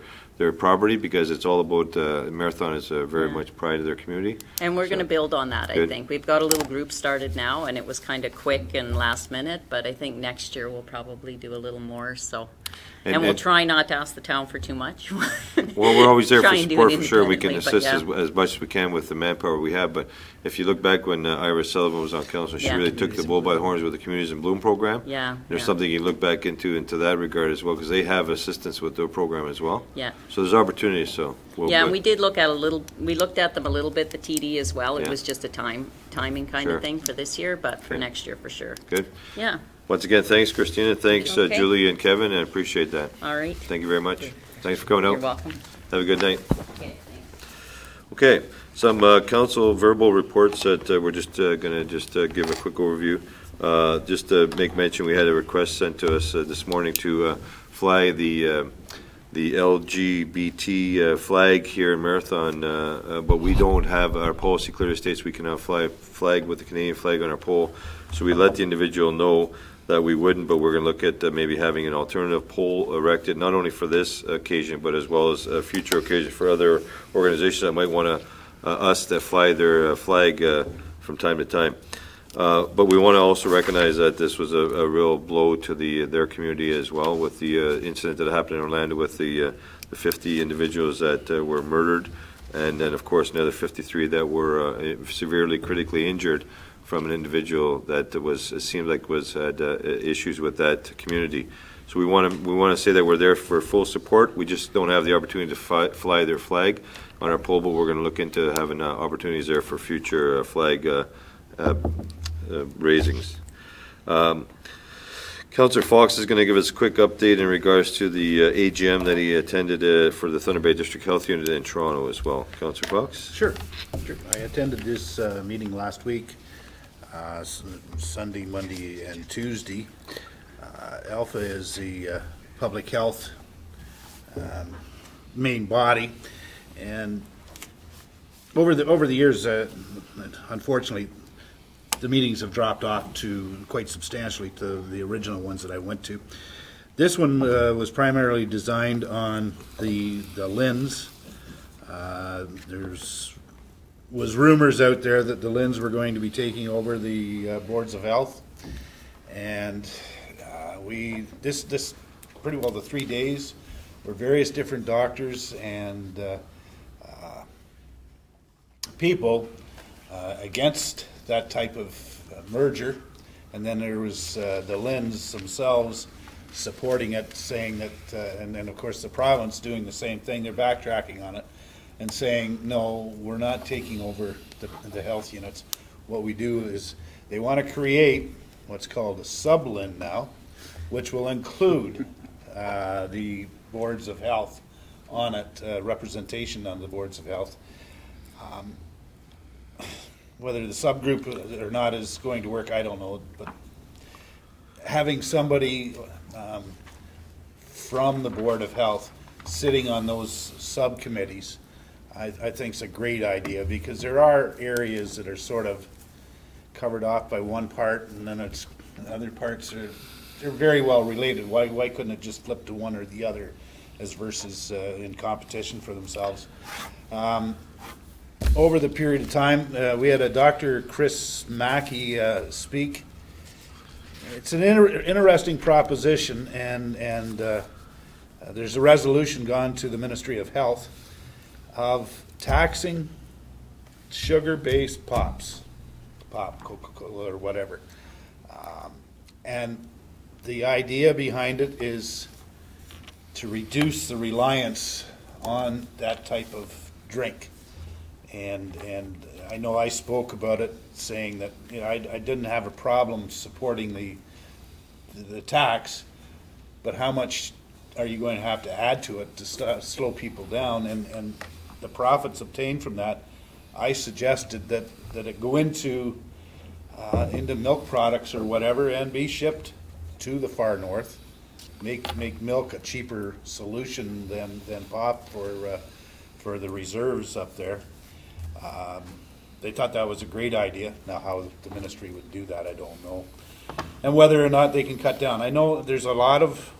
Speaker 1: property, because it's all about, Marathon is very
Speaker 8: Yeah.
Speaker 1: much pride of their community.
Speaker 8: And we're
Speaker 1: So-
Speaker 8: going to build on that, I
Speaker 1: Good.
Speaker 8: think. We've got a little group started now, and it was kind of quick and last minute, but I think next year we'll probably do a little more, so. And we'll try not to ask the town for too much.
Speaker 1: Well, we're always there for
Speaker 8: Try and do
Speaker 1: support,
Speaker 8: it
Speaker 1: for sure. We can
Speaker 8: independently,
Speaker 1: assist
Speaker 8: but
Speaker 1: as much as we can with the manpower we have, but if you look back when Ira Sullivan was on council, she
Speaker 8: Yeah.
Speaker 1: really took the bull by the horns with the Communities in Bloom program.
Speaker 8: Yeah,
Speaker 1: There's
Speaker 8: yeah.
Speaker 1: something you look back into that regard as well, because they have assistance with their program as well.
Speaker 8: Yeah.
Speaker 1: So there's opportunities, so.
Speaker 8: Yeah, and we did look at we looked at them a little bit, the TD as well. It
Speaker 1: Yeah.
Speaker 8: was just a timing kind
Speaker 1: Sure.
Speaker 8: of thing for this year, but for
Speaker 1: Okay.
Speaker 8: next year for sure.
Speaker 1: Good.
Speaker 8: Yeah,
Speaker 1: Once again, thanks, Christina. Thanks,
Speaker 8: Okay.
Speaker 1: Julie and Kevin, and I appreciate that.
Speaker 8: all right.
Speaker 1: Thank you very much. Thanks for coming
Speaker 8: You're
Speaker 1: out.
Speaker 8: welcome.
Speaker 1: Have a good night.
Speaker 8: Okay, thanks.
Speaker 1: Okay, some council verbal reports that we're just going to give a quick overview. Just to make mention, we had a request sent to us this morning to fly the LGBT flag here in Marathon, but we don't have, our policy clearly states we cannot fly a flag with the Canadian flag on our pole. So we let the individual know that we wouldn't, but we're going to look at maybe having an alternative pole erected, not only for this occasion, but as well as future occasions for other organizations that might want us to fly their flag from time to time. But we want to also recognize that this was a real blow to their community as well, with the incident that happened in Orlando with the 50 individuals that were murdered, and then, of course, another 53 that were severely critically injured from an individual that it seemed like had issues with that community. So we want to say that we're there for full support. We just don't have the opportunity to fly their flag on our pole, but we're going to look into having opportunities there for future flag raisings. Councillor Fox is going to give us a quick update in regards to the AGM that he attended for the Thunder Bay District Health Unit in Toronto as well. Councillor Fox?
Speaker 6: Sure. I attended this meeting last week, Sunday, Monday, and Tuesday. Alpha is the public health main body, and over the years, unfortunately, the meetings have dropped off to quite substantially to the original ones that I went to. This one was primarily designed on the LHINs. Was rumors out there that the LHINs were going to be taking over the boards of health, and this pretty well the 3 days were various different doctors and people against that type of merger, and then there was the LHINs themselves supporting it, saying that, and then of course the province doing the same thing. They're backtracking on it and saying, no, we're not taking over the health units. What we do is they want to create what's called a sub-LHIN now, which will include the boards of health on it, representation on the boards of health. Whether the subgroup or not is going to work, I don't know, but having somebody from the Board of Health sitting on those subcommittees, I think is a great idea, because there are areas that are sort of covered off by one part, and then other parts they're very well related. Why couldn't it just flip to one or the other, as versus in competition for themselves? Over the period of time, we had a Dr. Chris Mackey speak. It's an interesting proposition, and there's a resolution gone to the Ministry of Health of taxing sugar-based pop, Coca-Cola or whatever. And the idea behind it is to reduce the reliance on that type of drink. And I know I spoke about it, saying that, you know, I didn't have a problem supporting the tax, but how much are you going to have to add to it to slow people down? And the profits obtained from that, I suggested that it go into milk products or whatever and be shipped to the far north. Make milk a cheaper solution than pop for the reserves up there. They thought that was a great idea. Now, how the ministry would do that, I don't know. And whether or not they can cut down. I know there's a lot of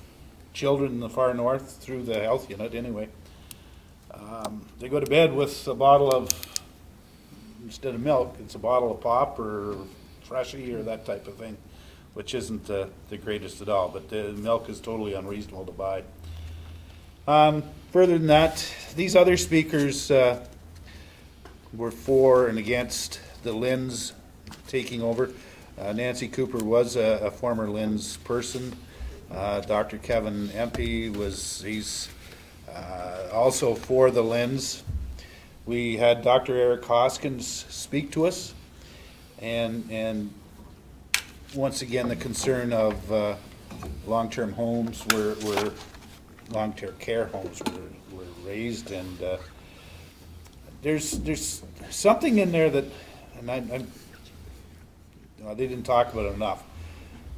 Speaker 6: children in the far north through the health unit anyway. They go to bed with a bottle of, instead of milk, it's a bottle of pop or Freshie or that type of thing, which isn't the greatest at all. But the milk is totally unreasonable to buy. Further than that, these other speakers were for and against the LHINs taking over. Nancy Cooper was a former LHINs person. Dr. Kevin Empey he's also for the LHINs. We had Dr. Eric Hoskins speak to us, and once again the concern of long-term homes where long-term care homes were raised, and there's something in there that, and they didn't talk about it enough.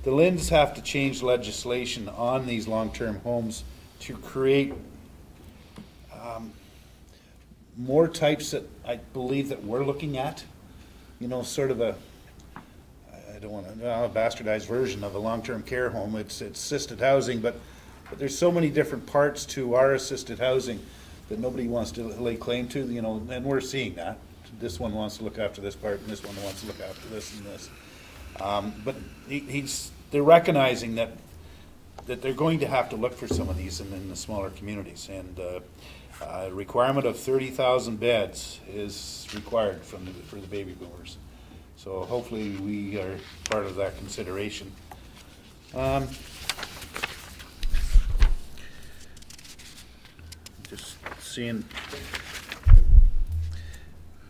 Speaker 6: The LHINs have to change legislation on these long-term homes to create more types that I believe that we're looking at. You know, sort of a, I don't want to, a bastardized version of a long-term care home. It's assisted housing, but there's so many different parts to our assisted housing that nobody wants to lay claim to, you know, and we're seeing that. This one wants to look after this part, and this one wants to look after this and this. But they're recognizing that they're going to have to look for some of these in the smaller communities, and a requirement of 30,000 beds is required for the baby boomers. So hopefully we are part of that consideration. Just seeing,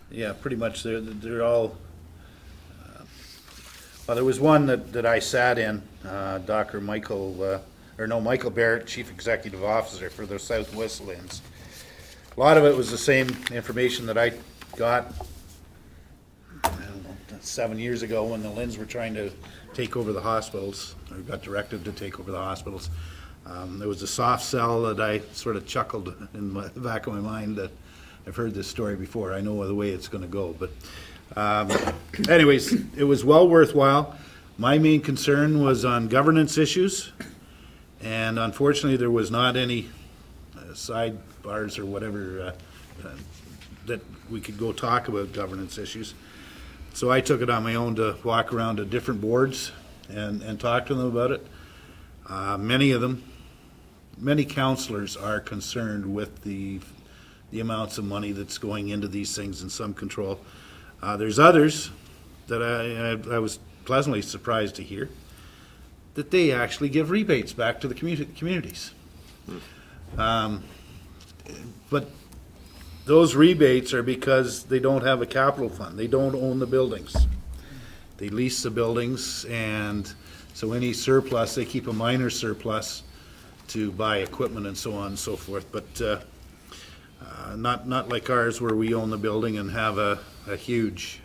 Speaker 6: yeah, pretty much they're all. Well, there was one that I sat in, Dr. Michael Barrett, Chief Executive Officer for the Southwest LHINs. A lot of it was the same information that I got, I don't know, 7 years ago when the LHINs were trying to take over the hospitals, or got directed to take over the hospitals. There was a soft sell that I sort of chuckled in the back of my mind that I've heard this story before. I know the way it's going to go, but anyways, it was well worthwhile. My main concern was on governance issues, and unfortunately there was not any sidebars or whatever that we could go talk about governance issues. So I took it on my own to walk around to different boards and talk to them about it. Many councillors are concerned with the amounts of money that's going into these things and some control. There's others that I was pleasantly surprised to hear that they actually give rebates back to the communities. But those rebates are because they don't have a capital fund. They don't own the buildings. They lease the buildings, and so any surplus, they keep a minor surplus to buy equipment and so on and so forth. But not like ours where we own the building and have a huge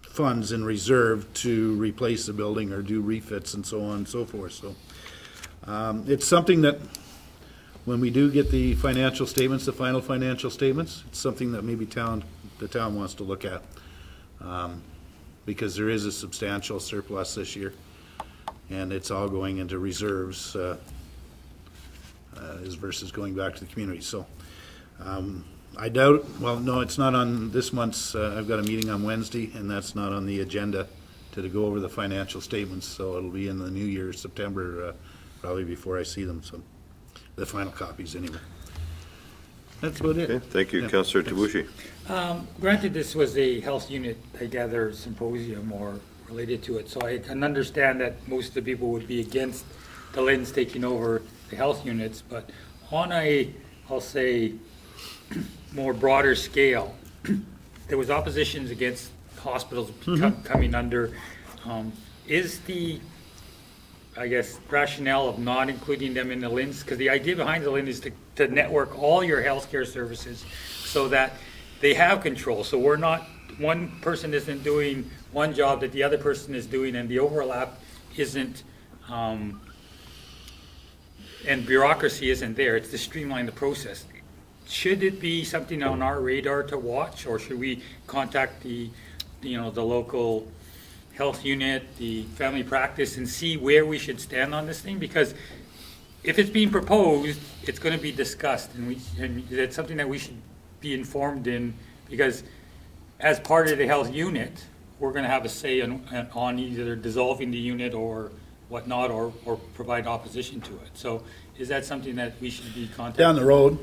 Speaker 6: funds in reserve to replace the building or do refits and so on and so forth. So it's something that when we do get the financial statements, the final financial statements, it's something that maybe the town wants to look at, because there is a substantial surplus this year, and it's all going into reserves versus going back to the community. So I doubt, well, no, it's not on this month's, I've got a meeting on Wednesday, and that's not on the agenda to go over the financial statements, so it'll be in the new year, September, probably before I see them, so the final copies anyway. That's about it.
Speaker 1: Okay, thank you,
Speaker 6: Yeah.
Speaker 1: Councillor Tabushi.
Speaker 7: Granted, this was a health unit, I gather, symposium or related to it, so I can understand that most of the people would be against the LHINs taking over the health units, but on a, I'll say, more broader scale, there was oppositions against hospitals coming under. Is the, I guess, rationale of not including them in the LHINs? Because the idea behind the LHIN is to network all your healthcare services so that they have control. So we're not, one person isn't doing one job that the other person is doing, and the overlap isn't, and bureaucracy isn't there. It's to streamline the process. Should it be something on our radar to watch, or should we contact the local health unit, the family practice, and see where we should stand on this thing? Because if it's being proposed, it's going to be discussed, and it's something that we should be informed in, because as part of the health unit, we're going to have a say on either dissolving the unit or whatnot, or provide opposition to it. So is that something that we should be contacting?
Speaker 6: Down the road,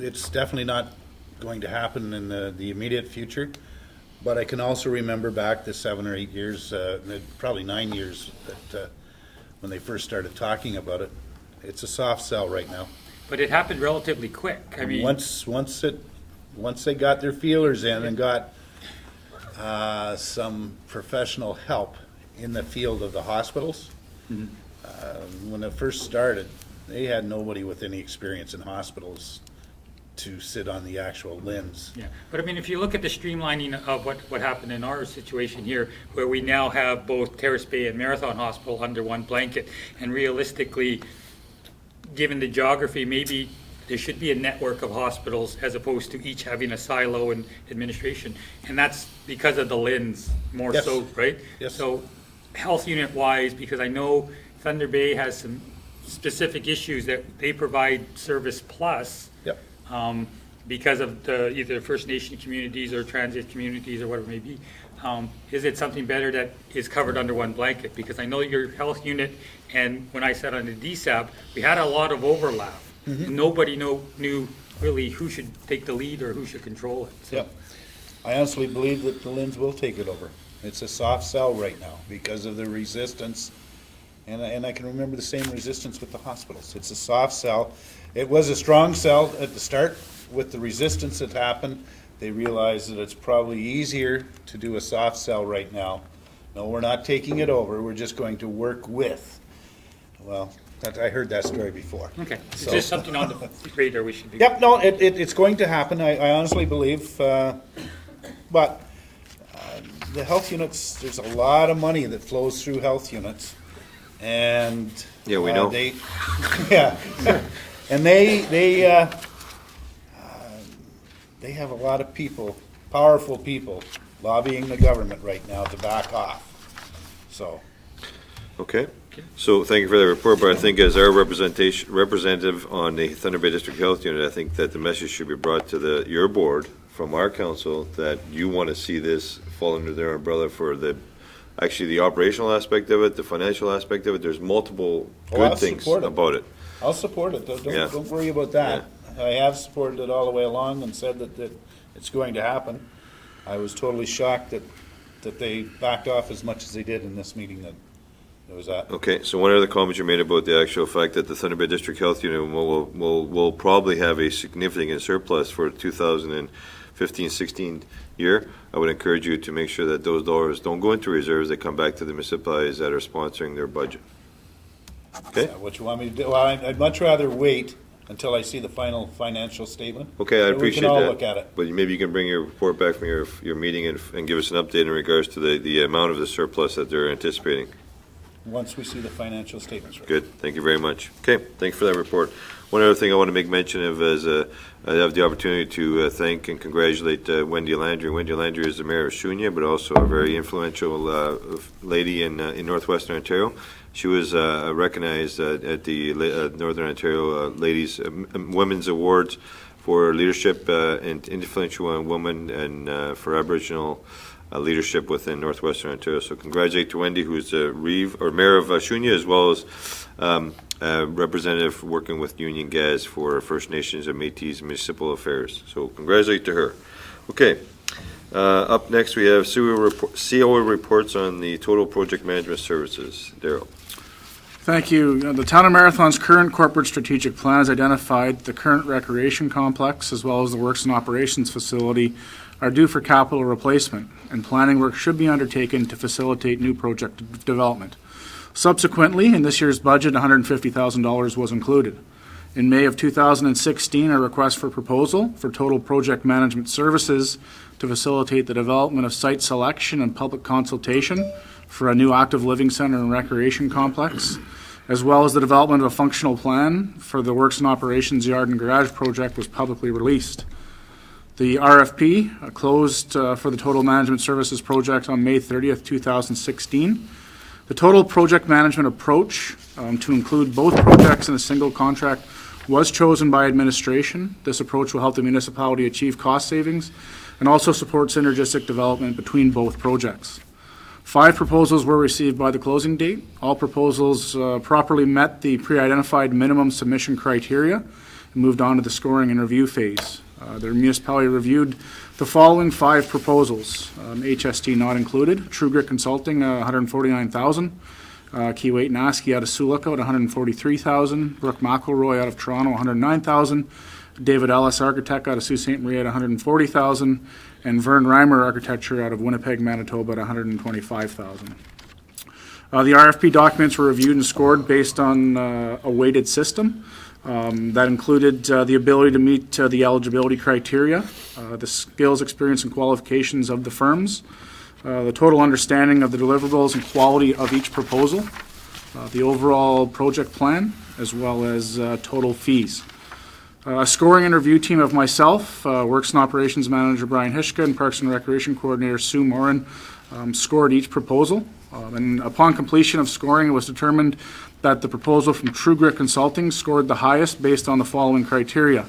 Speaker 6: it's definitely not going to happen in the immediate future. But I can also remember back the 7 or 8 years, probably 9 years, that when they first started talking about it. It's a soft sell right now.
Speaker 7: But it happened relatively quick. I mean,
Speaker 6: Once they got their feelers in and got some professional help in the field of the hospitals, when it first started, they had nobody with any experience in hospitals to sit on the actual LHINs.
Speaker 7: yeah, but I mean, if you look at the streamlining of what happened in our situation here, where we now have both Terrace Bay and Marathon Hospital under one blanket, and realistically, given the geography, maybe there should be a network of hospitals as opposed to each having a silo in administration, and that's because of the LHINs more
Speaker 6: Yes.
Speaker 7: so, right?
Speaker 6: Yes.
Speaker 7: So, health unit wise, because I know Thunder Bay has some specific issues that they provide Service Plus,
Speaker 6: Yep.
Speaker 7: because of either First Nation communities or transit communities or whatever it may be. Is it something better that is covered under one blanket? Because I know your health unit, and when I sat on the DSAB, we had a lot of overlap. Nobody knew really who should take the lead or who should control it. So,
Speaker 6: Yep. I honestly believe that the LHINs will take it over. It's a soft sell right now because of the resistance. And I can remember the same resistance with the hospitals. It's a soft sell. It was a strong sell at the start. With the resistance that happened, they realized that it's probably easier to do a soft sell right now. No, we're not taking it over. We're just going to work with. Well, I heard that story before.
Speaker 7: okay, it's
Speaker 6: So-
Speaker 7: just something on the radar we should be.
Speaker 6: Yep, no, it's going to happen, I honestly believe, but the health units, there's a lot of money that flows through health units, and.
Speaker 1: Yeah, we know.
Speaker 6: Yeah, and they have a lot of people, powerful people, lobbying the government right now to back off, so.
Speaker 1: Okay, so thank you for that report, but I think as our representative on the Thunder Bay District Health Unit, I think that the message should be brought to your board from our council that you want to see this fall under their umbrella for actually the operational aspect of it, the financial aspect of it. There's multiple
Speaker 6: Oh, I'll
Speaker 1: good things
Speaker 6: support it.
Speaker 1: about it.
Speaker 6: I'll support it,
Speaker 1: Yeah.
Speaker 6: don't worry about that. I have supported it all the way along and said that it's going to happen. I was totally shocked that they backed off as much as they did in this meeting that it was at.
Speaker 1: Okay, so one other comment you made about the actual fact that the Thunder Bay District Health Unit will probably have a significant surplus for 2015-16 year. I would encourage you to make sure that those dollars don't go into reserves, they come back to the municipalities that are sponsoring their budget. Okay?
Speaker 6: What you want me to do? Well, I'd much rather wait until I see the final financial statement.
Speaker 1: Okay, I
Speaker 6: Then
Speaker 1: appreciate
Speaker 6: We can all
Speaker 1: that.
Speaker 6: look at it.
Speaker 1: But maybe you can bring your report back from your meeting and give us an update in regards to the amount of the surplus that they're anticipating.
Speaker 6: Once we see the financial statements. Right?
Speaker 1: Good, thank you very much. Okay, thank you for that report. One other thing I want to make mention of is I have the opportunity to thank and congratulate Wendy Landry. Wendy Landry is the mayor of Shunya, but also a very influential lady in northwestern Ontario. She was recognized at the Northern Ontario Ladies Women's Awards for leadership and influential women and for Aboriginal leadership within northwestern Ontario. So congratulate to Wendy, who's mayor of Shunya, as well as representative working with Union Gas for First Nations and Métis municipal affairs. So congratulate to her. Okay. Up next, we have COA reports on the total project management services. Daryl.
Speaker 9: Thank you. The Town of Marathon's current corporate strategic plan has identified the current recreation complex as well as the Works and Operations facility are due for capital replacement, and planning work should be undertaken to facilitate new project development. Subsequently, in this year's budget, $150,000 was included. In May of 2016, a request for proposal for total project management services to facilitate the development of site selection and public consultation for a new active living center and recreation complex, as well as the development of a functional plan for the Works and Operations Yard and Garage project was publicly released. The RFP closed for the total management services project on May 30th, 2016. The total project management approach to include both projects in a single contract was chosen by administration. This approach will help the municipality achieve cost savings and also support synergistic development between both projects. 5 proposals were received by the closing date. All proposals properly met the pre-identified minimum submission criteria and moved on to the scoring and review phase. The municipality reviewed the following 5 proposals, HST not included: True Grit Consulting, $149,000, Keewatin and Askey out of Sioux Lookout, $143,000, Brooke McElroy out of Toronto, $109,000, David Ellis Architect out of Sault Ste. Marie at $140,000, and Vern Reimer Architecture out of Winnipeg, Manitoba at $125,000. The RFP documents were reviewed and scored based on a weighted system. That included the ability to meet the eligibility criteria, the skills, experience, and qualifications of the firms, the total understanding of the deliverables and quality of each proposal, the overall project plan, as well as total fees. A scoring and review team of myself, Works and Operations Manager Brian Hishka, and Parks and Recreation Coordinator Sue Morin scored each proposal. And upon completion of scoring, it was determined that the proposal from True Grit Consulting scored the highest based on the following criteria.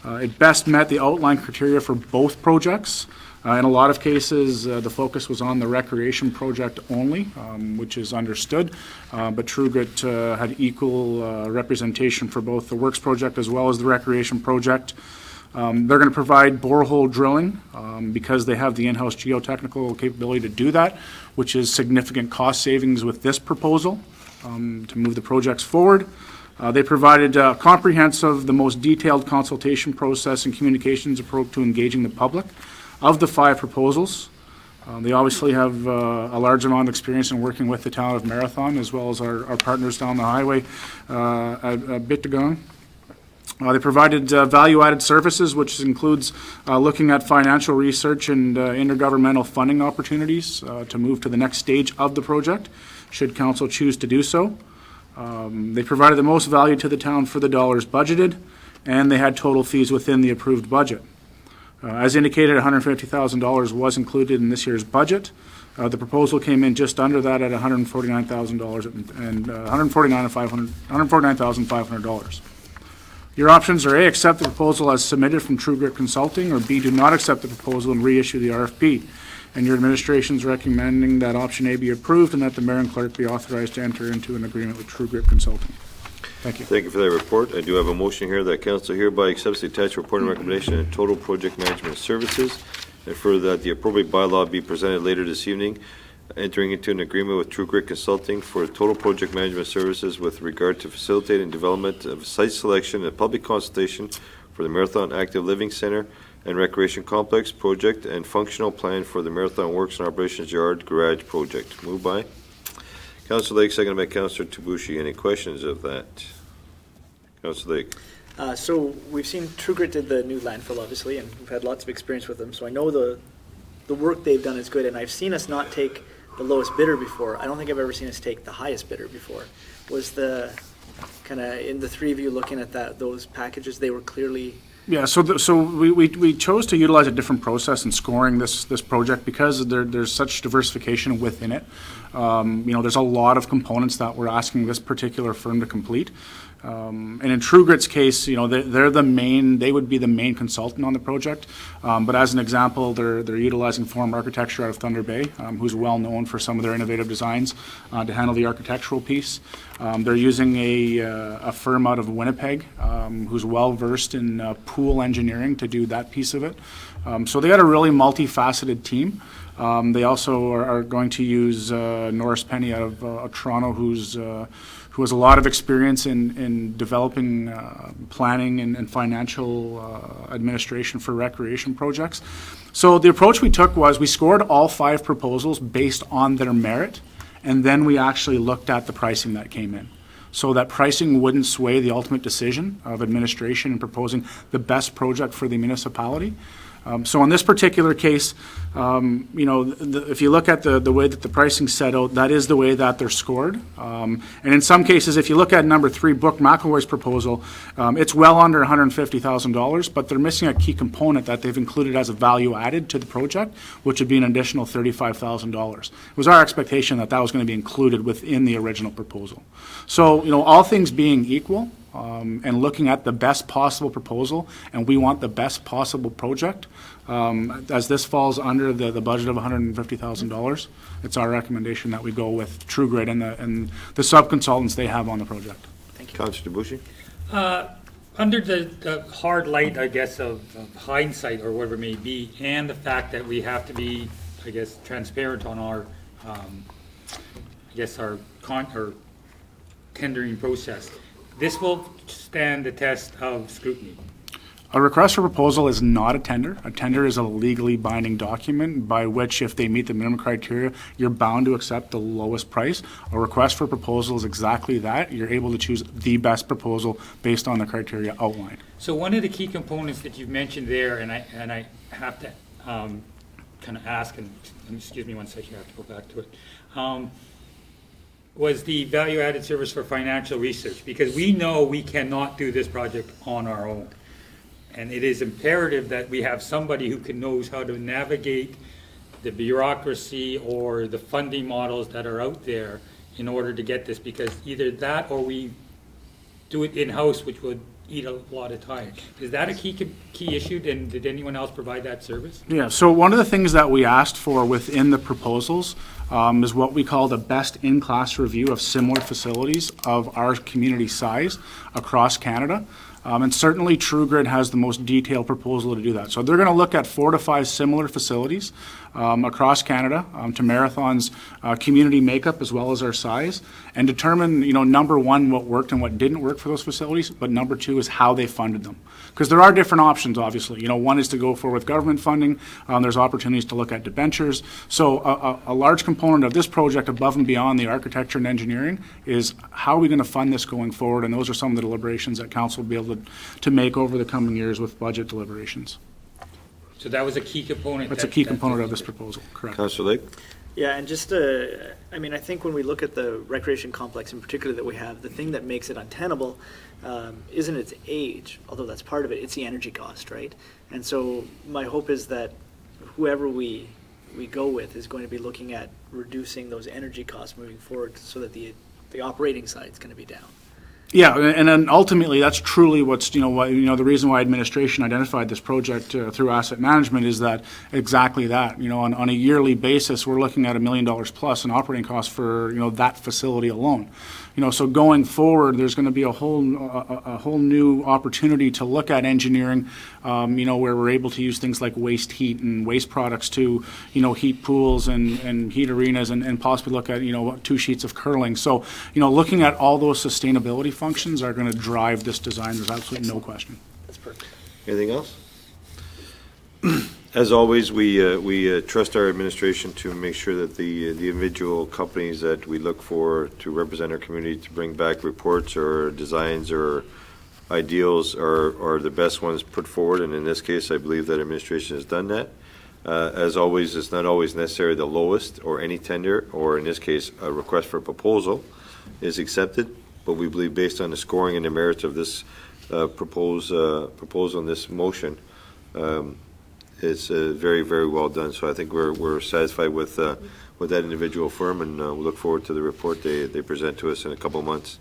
Speaker 9: It best met the outline criteria for both projects. In a lot of cases, the focus was on the recreation project only, which is understood, but True Grit had equal representation for both the Works project as well as the recreation project. They're going to provide borehole drilling because they have the in-house geotechnical capability to do that, which is significant cost savings with this proposal to move the projects forward. They provided a comprehensive, the most detailed consultation process and communications approach to engaging the public. Of the 5 proposals, they obviously have a large amount of experience in working with the town of Marathon, as well as our partners down the highway at Bittegong. They provided value-added services, which includes looking at financial research and intergovernmental funding opportunities to move to the next stage of the project, should council choose to do so. They provided the most value to the town for the dollars budgeted, and they had total fees within the approved budget. As indicated, $150,000 was included in this year's budget. The proposal came in just under that at $149,000 and $149,500. Your options are A, accept the proposal as submitted from True Grit Consulting, or B, do not accept the proposal and reissue the RFP. And your administration is recommending that option A be approved and that the mayor and clerk be authorized to enter into an agreement with True Grit Consulting. Thank you.
Speaker 1: Thank you for that report. I do have a motion here that council hereby accepts the attached report and recommendation on total project management services, and further that the appropriate bylaw be presented later this evening, entering into an agreement with True Grit Consulting for total project management services with regard to facilitating development of site selection and public consultation for the Marathon Active Living Center and Recreation Complex project and functional plan for the Marathon Works and Operations Yard Garage project. Moved by Councilor Lake, seconded by Councilor Tabushi. Any questions of that? Councilor Lake.
Speaker 5: So we've seen True Grit did the new landfill, obviously, and we've had lots of experience with them. So I know the work they've done is good, and I've seen us not take the lowest bidder before. I don't think I've ever seen us take the highest bidder before. Was the kind of, in the 3 of you looking at those packages, they were clearly...
Speaker 9: Yeah, so we chose to utilize a different process in scoring this project because there's such diversification within it. There's a lot of components that we're asking this particular firm to complete. And in True Grit's case, they're the main, they would be the main consultant on the project. But as an example, they're utilizing Form Architecture out of Thunder Bay, who's well known for some of their innovative designs to handle the architectural piece. They're using a firm out of Winnipeg who's well versed in pool engineering to do that piece of it. So they got a really multifaceted team. They also are going to use Norris Penny out of Toronto, who has a lot of experience in developing planning and financial administration for recreation projects. So the approach we took was we scored all 5 proposals based on their merit, and then we actually looked at the pricing that came in, so that pricing wouldn't sway the ultimate decision of administration in proposing the best project for the municipality. So in this particular case, if you look at the way that the pricing's set out, that is the way that they're scored. And in some cases, if you look at number 3, Brooke McElroy's proposal, it's well under $150,000, but they're missing a key component that they've included as a value added to the project, which would be an additional $35,000. It was our expectation that that was going to be included within the original proposal. So, all things being equal, and looking at the best possible proposal, and we want the best possible project. As this falls under the budget of $150,000, it's our recommendation that we go with TruGrid and the sub-consultants they have on the project.
Speaker 5: Thank you.
Speaker 1: Councillor Debussy?
Speaker 7: Under the hard light, I guess, of hindsight or whatever it may be, and the fact that we have to be, I guess, transparent on our, our tendering process, this will stand the test of scrutiny.
Speaker 9: A request for proposal is not a tender. A tender is a legally binding document by which, if they meet the minimum criteria, you're bound to accept the lowest price. A request for proposal is exactly that. You're able to choose the best proposal based on the criteria outlined.
Speaker 7: So one of the key components that you've mentioned there, and I have to kind of ask, and excuse me one second, I have to go back to it, was the value-added service for financial research, because we know we cannot do this project on our own. And it is imperative that we have somebody who knows how to navigate the bureaucracy or the funding models that are out there in order to get this, because either that or we do it in-house, which would eat a lot of time. Is that a key issue, and did anyone else provide that service?
Speaker 9: Yeah, so one of the things that we asked for within the proposals is what we call the best in-class review of similar facilities of our community size across Canada. And certainly TruGrid has the most detailed proposal to do that. So they're going to look at 4 to 5 similar facilities across Canada to Marathon's community makeup as well as our size, and determine, number 1, what worked and what didn't work for those facilities, but number 2 is how they funded them. Because there are different options, obviously. One is to go forward with government funding. There's opportunities to look at debentures. So a large component of this project, above and beyond the architecture and engineering, is how are we going to fund this going forward, and those are some of the deliberations that council will be able to make over the coming years with budget deliberations.
Speaker 7: So that was a key component.
Speaker 9: That's a key component of this proposal, correct.
Speaker 1: Councillor Lake?
Speaker 5: Yeah, and just, I think when we look at the recreation complex in particular that we have, the thing that makes it untenable isn't its age, although that's part of it, it's the energy cost, right? And so my hope is that whoever we go with is going to be looking at reducing those energy costs moving forward so that the operating side is going to be down.
Speaker 9: Yeah, and then ultimately, that's truly what's, the reason why administration identified this project through asset management is that exactly that. On a yearly basis, we're looking at $1 million plus in operating costs for, that facility alone. So going forward, there's going to be a whole new opportunity to look at engineering, where we're able to use things like waste heat and waste products to, heat pools and heat arenas and possibly look at, 2 sheets of curling. So, looking at all those sustainability functions are going to drive this design. There's absolutely no question.
Speaker 5: That's perfect.
Speaker 1: Anything else? As always, we trust our administration to make sure that the individual companies that we look for to represent our community to bring back reports or designs or ideals are the best ones put forward. And in this case, I believe that administration has done that. As always, it's not always necessarily the lowest or any tender, or in this case, a request for proposal is accepted. But we believe based on the scoring and the merits of this proposal in this motion, it's very, very well done. So I think we're satisfied with that individual firm, and we'll look forward to the report they present to us in a couple of months.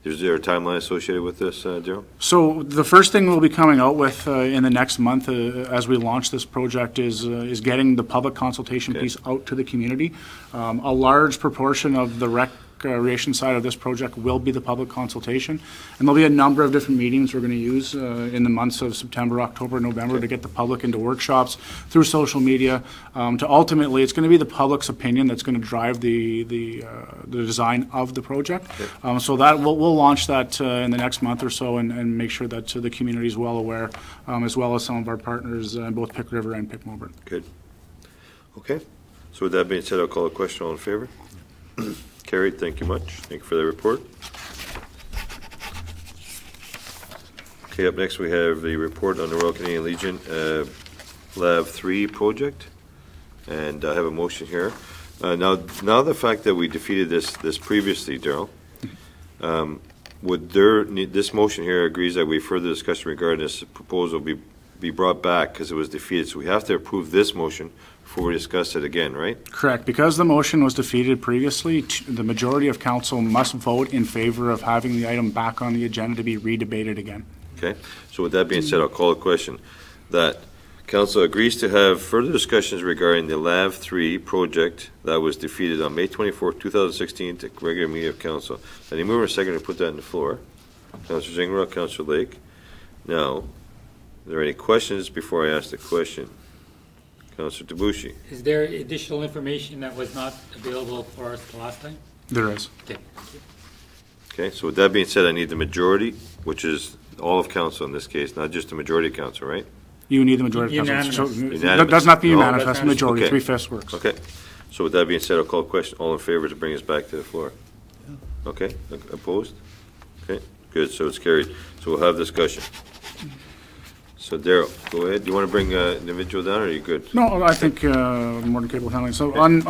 Speaker 1: Is there a timeline associated with this, Daryl?
Speaker 9: So the first thing we'll be coming out with in the next month as we launch this project is getting the public consultation piece out to the community. A large proportion of the rec recreation side of this project will be the public consultation. And there'll be a number of different meetings we're going to use in the months of September, October, November to get the public into workshops through social media. To ultimately, it's going to be the public's opinion that's going to drive the design of the project. So that we'll launch that in the next month or so and make sure that the community is well aware, as well as some of our partners in both Pick River and Pick Mobert.
Speaker 1: Good. Okay. So with that being said, I'll call a question. All in favor? Carried. Thank you much. Thank you for the report. Okay, up next we have the report on the Royal Canadian Legion Lab 3 project. And I have a motion here. Now the fact that we defeated this previously, Daryl, this motion here agrees that we further discussion regarding this proposal be brought back because it was defeated. So we have to approve this motion before we discuss it again, right?
Speaker 9: Correct. Because the motion was defeated previously, the majority of council must vote in favor of having the item back on the agenda to be redebated again.
Speaker 1: Okay. So with that being said, I'll call a question that council agrees to have further discussions regarding the Lab 3 project that was defeated on May 24, 2016 to regular meeting of council. Any mover second to put that on the floor? Councilor Zingra, Councilor Lake. Now, are there any questions before I ask the question? Councilor Debussy.
Speaker 7: Is there additional information that was not available for us the last time?
Speaker 9: There is.
Speaker 7: Okay.
Speaker 1: Okay, so with that being said, I need the majority, which is all of council in this case, not just the majority of council, right?
Speaker 9: You need the majority of council. So
Speaker 7: Unanimous.
Speaker 9: that does not be
Speaker 1: No?
Speaker 9: unanimous, that's the majority,
Speaker 1: Okay.
Speaker 9: 3/5 works.
Speaker 1: Okay, so with that being said, I'll call a question. All in favor to bring us back to the floor? Okay, opposed? Okay, good, so it's carried. So we'll have discussion. So Daryl, go ahead. Do you want to bring an individual down, or are you good?
Speaker 9: No, I think more than capable of handling. So on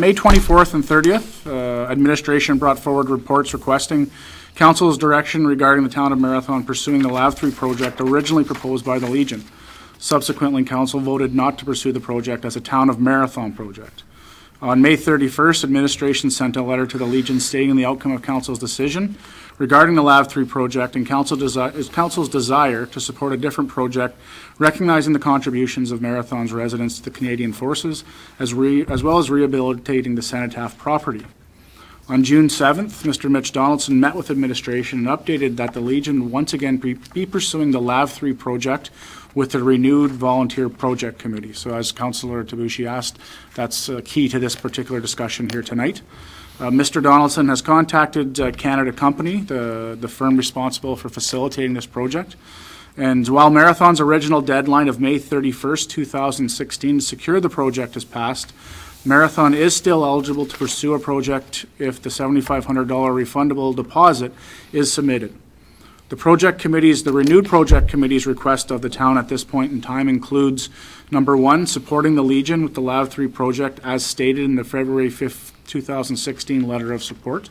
Speaker 9: May 24th and 30th, administration brought forward reports requesting council's direction regarding the town of Marathon pursuing the Lab 3 project originally proposed by the Legion. Subsequently, council voted not to pursue the project as a town of Marathon project. On May 31st, administration sent a letter to the Legion stating the outcome of council's decision regarding the Lab 3 project and council's desire to support a different project, recognizing the contributions of Marathon's residents to the Canadian Forces, as well as rehabilitating the Cenotaph property. On June 7th, Mr. Mitch Donaldson met with administration and updated that the Legion once again be pursuing the Lab 3 project with the renewed volunteer project committee. So as Councillor Tabushi asked, that's key to this particular discussion here tonight. Mr. Donaldson has contacted Canada Company, the firm responsible for facilitating this project. And while Marathon's original deadline of May 31st, 2016 to secure the project has passed, Marathon is still eligible to pursue a project if the $7,500 refundable deposit is submitted. The renewed project committee's request of the town at this point in time includes, number one, supporting the Legion with the Lab 3 project as stated in the February 5th, 2016 letter of support.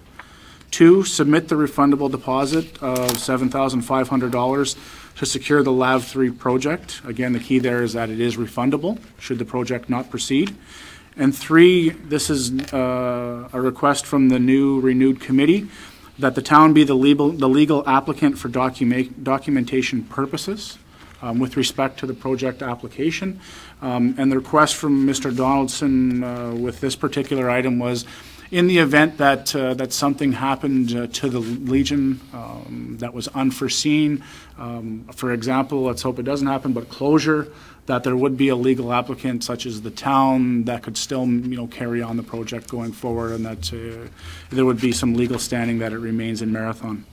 Speaker 9: 2, submit the refundable deposit of $7,500 to secure the Lab 3 project. Again, the key there is that it is refundable should the project not proceed. And 3, this is a request from the new renewed committee that the town be the legal applicant for documentation purposes with respect to the project application. And the request from Mr. Donaldson with this particular item was, in the event that something happened to the Legion that was unforeseen, for example, let's hope it doesn't happen, but closure, that there would be a legal applicant such as the town that could still, carry on the project going forward, and that there would be some legal standing that it remains in Marathon.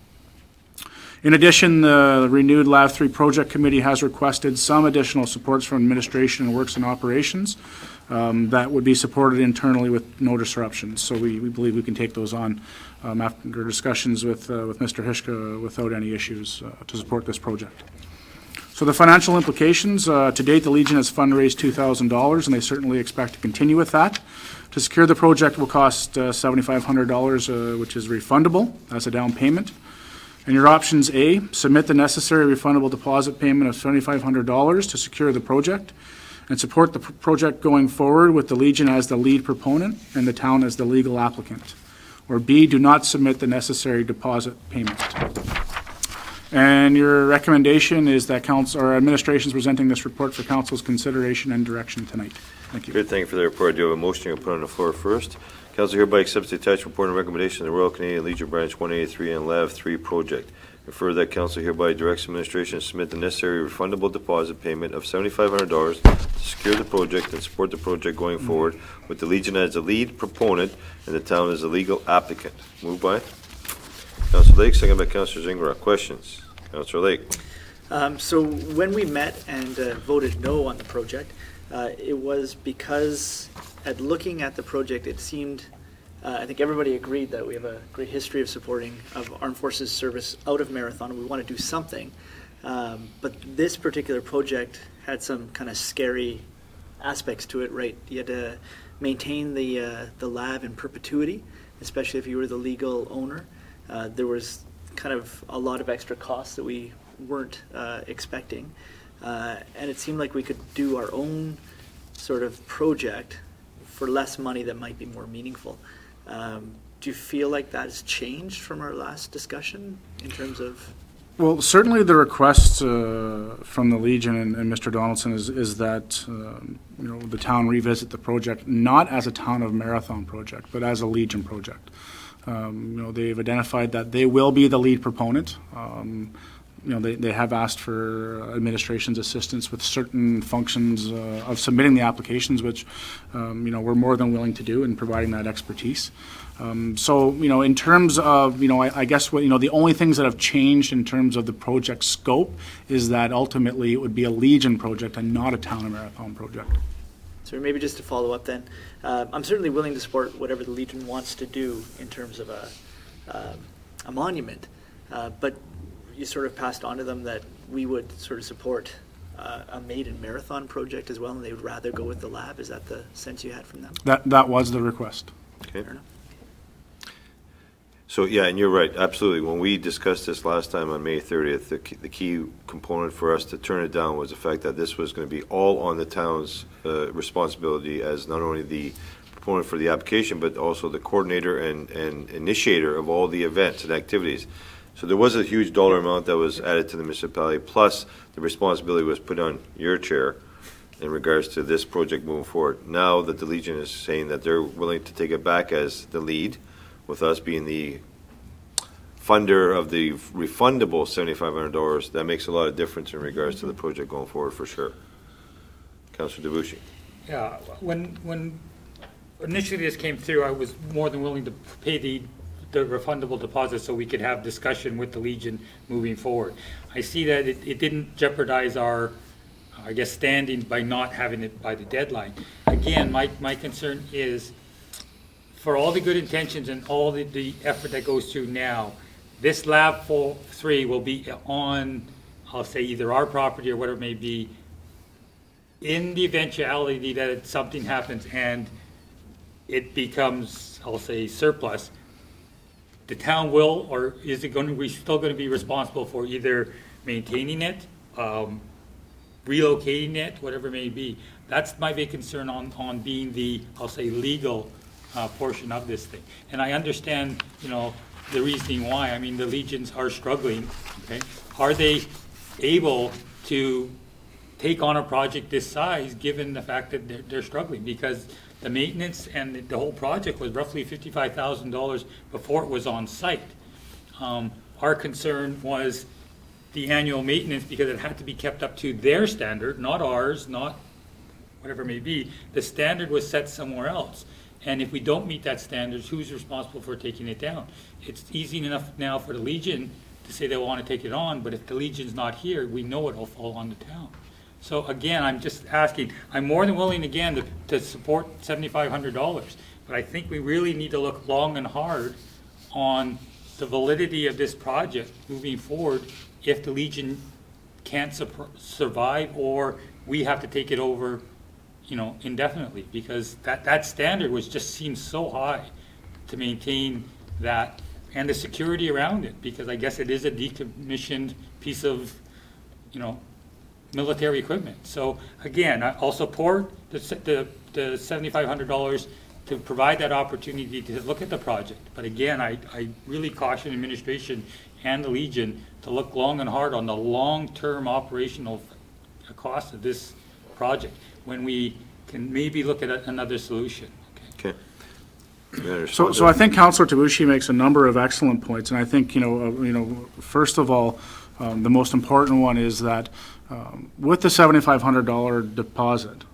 Speaker 9: In addition, the renewed Lab 3 project committee has requested some additional supports from administration and works and operations that would be supported internally with no disruptions. So we believe we can take those on after discussions with Mr. Hishka without any issues to support this project. So the financial implications, to date, the Legion has fundraised $2,000, and they certainly expect to continue with that. To secure the project will cost $7,500, which is refundable as a down payment. And your options: A, submit the necessary refundable deposit payment of $7,500 to secure the project and support the project going forward with the Legion as the lead proponent and the town as the legal applicant. Or B, do not submit the necessary deposit payment. And your recommendation is that council or administration is presenting this report for council's consideration and direction tonight. Thank you.
Speaker 1: Good, thank you for the report. Do you have a motion you'll put on the floor first? Council hereby accepts the attached report and recommendation of the Royal Canadian Legion Branch 183 and LAV 3 project. And further, that council hereby directs administration to submit the necessary refundable deposit payment of $7,500 to secure the project and support the project going forward, with the Legion as the lead proponent and the town as the legal applicant. Moved by Councilor Lake, second by Councilor Zingara. Questions? Councilor Lake.
Speaker 5: So when we met and voted no on the project, it was because at looking at the project, it seemed, I think everybody agreed that we have a great history of supporting of Armed Forces service out of Marathon, and we want to do something. But this particular project had some kind of scary aspects to it, right? You had to maintain the lab in perpetuity, especially if you were the legal owner. There was kind of a lot of extra costs that we weren't expecting. And it seemed like we could do our own sort of project for less money that might be more meaningful. Do you feel like that has changed from our last discussion in terms of?
Speaker 9: Well, certainly the request from the Legion and Mr. Donaldson is that the town revisit the project not as a Town of Marathon project, but as a Legion project. They've identified that they will be the lead proponent. They have asked for administration's assistance with certain functions of submitting the applications, which, we're more than willing to do in providing that expertise. In terms of, I guess what, the only things that have changed in terms of the project scope is that ultimately it would be a Legion project and not a Town of Marathon project.
Speaker 5: So maybe just to follow up then, I'm certainly willing to support whatever the Legion wants to do in terms of a monument, but you sort of passed on to them that we would sort of support a Maiden Marathon project as well, and they would rather go with the lab. Is that the sense you had from them?
Speaker 9: That was the request.
Speaker 1: Okay.
Speaker 5: Fair enough.
Speaker 1: So, yeah, and you're right, absolutely. When we discussed this last time on May 30th, the key component for us to turn it down was the fact that this was going to be all on the town's responsibility as not only the proponent for the application, but also the coordinator and initiator of all the events and activities. So there was a huge dollar amount that was added to the municipality, plus the responsibility was put on your chair in regards to this project moving forward. Now that the Legion is saying that they're willing to take it back as the lead, with us being the funder of the refundable $7,500, that makes a lot of difference in regards to the project going forward for sure. Councilor Debussy.
Speaker 7: Yeah, when initially this came through, I was more than willing to pay the refundable deposit so we could have discussion with the Legion moving forward. I see that it didn't jeopardize our, I guess, standing by not having it by the deadline. Again, my concern is, for all the good intentions and all the effort that goes through now, this Lab 3 will be on, I'll say, either our property or whatever it may be, in the eventuality that something happens and it becomes, I'll say, surplus. The town will, or is it going to, we still going to be responsible for either maintaining it, relocating it, whatever it may be. That's my big concern on being the, I'll say, legal portion of this thing. And I understand, the reasoning why. I mean, the Legions are struggling, okay? Are they able to take on a project this size, given the fact that they're struggling? Because the maintenance and the whole project was roughly $55,000 before it was on site. Our concern was the annual maintenance, because it had to be kept up to their standard, not ours, not whatever it may be. The standard was set somewhere else. And if we don't meet that standard, who's responsible for taking it down? It's easy enough now for the Legion to say they want to take it on, but if the Legion's not here, we know it'll fall on the town. So again, I'm just asking, I'm more than willing again to support $7,500, but I think we really need to look long and hard on the validity of this project moving forward if the Legion can't survive, or we have to take it over indefinitely, because that standard just seems so high to maintain that, and the security around it, because I guess it is a decommissioned piece of, military equipment. So again, I'll support the $7,500 to provide that opportunity to look at the project. But again, I really caution administration and the Legion to look long and hard on the long-term operational cost of this project, when we can maybe look at another solution.
Speaker 1: Okay.
Speaker 9: So I think Councillor Tabushi makes a number of excellent points, and I think, first of all, the most important one is that with the $7,500 deposit,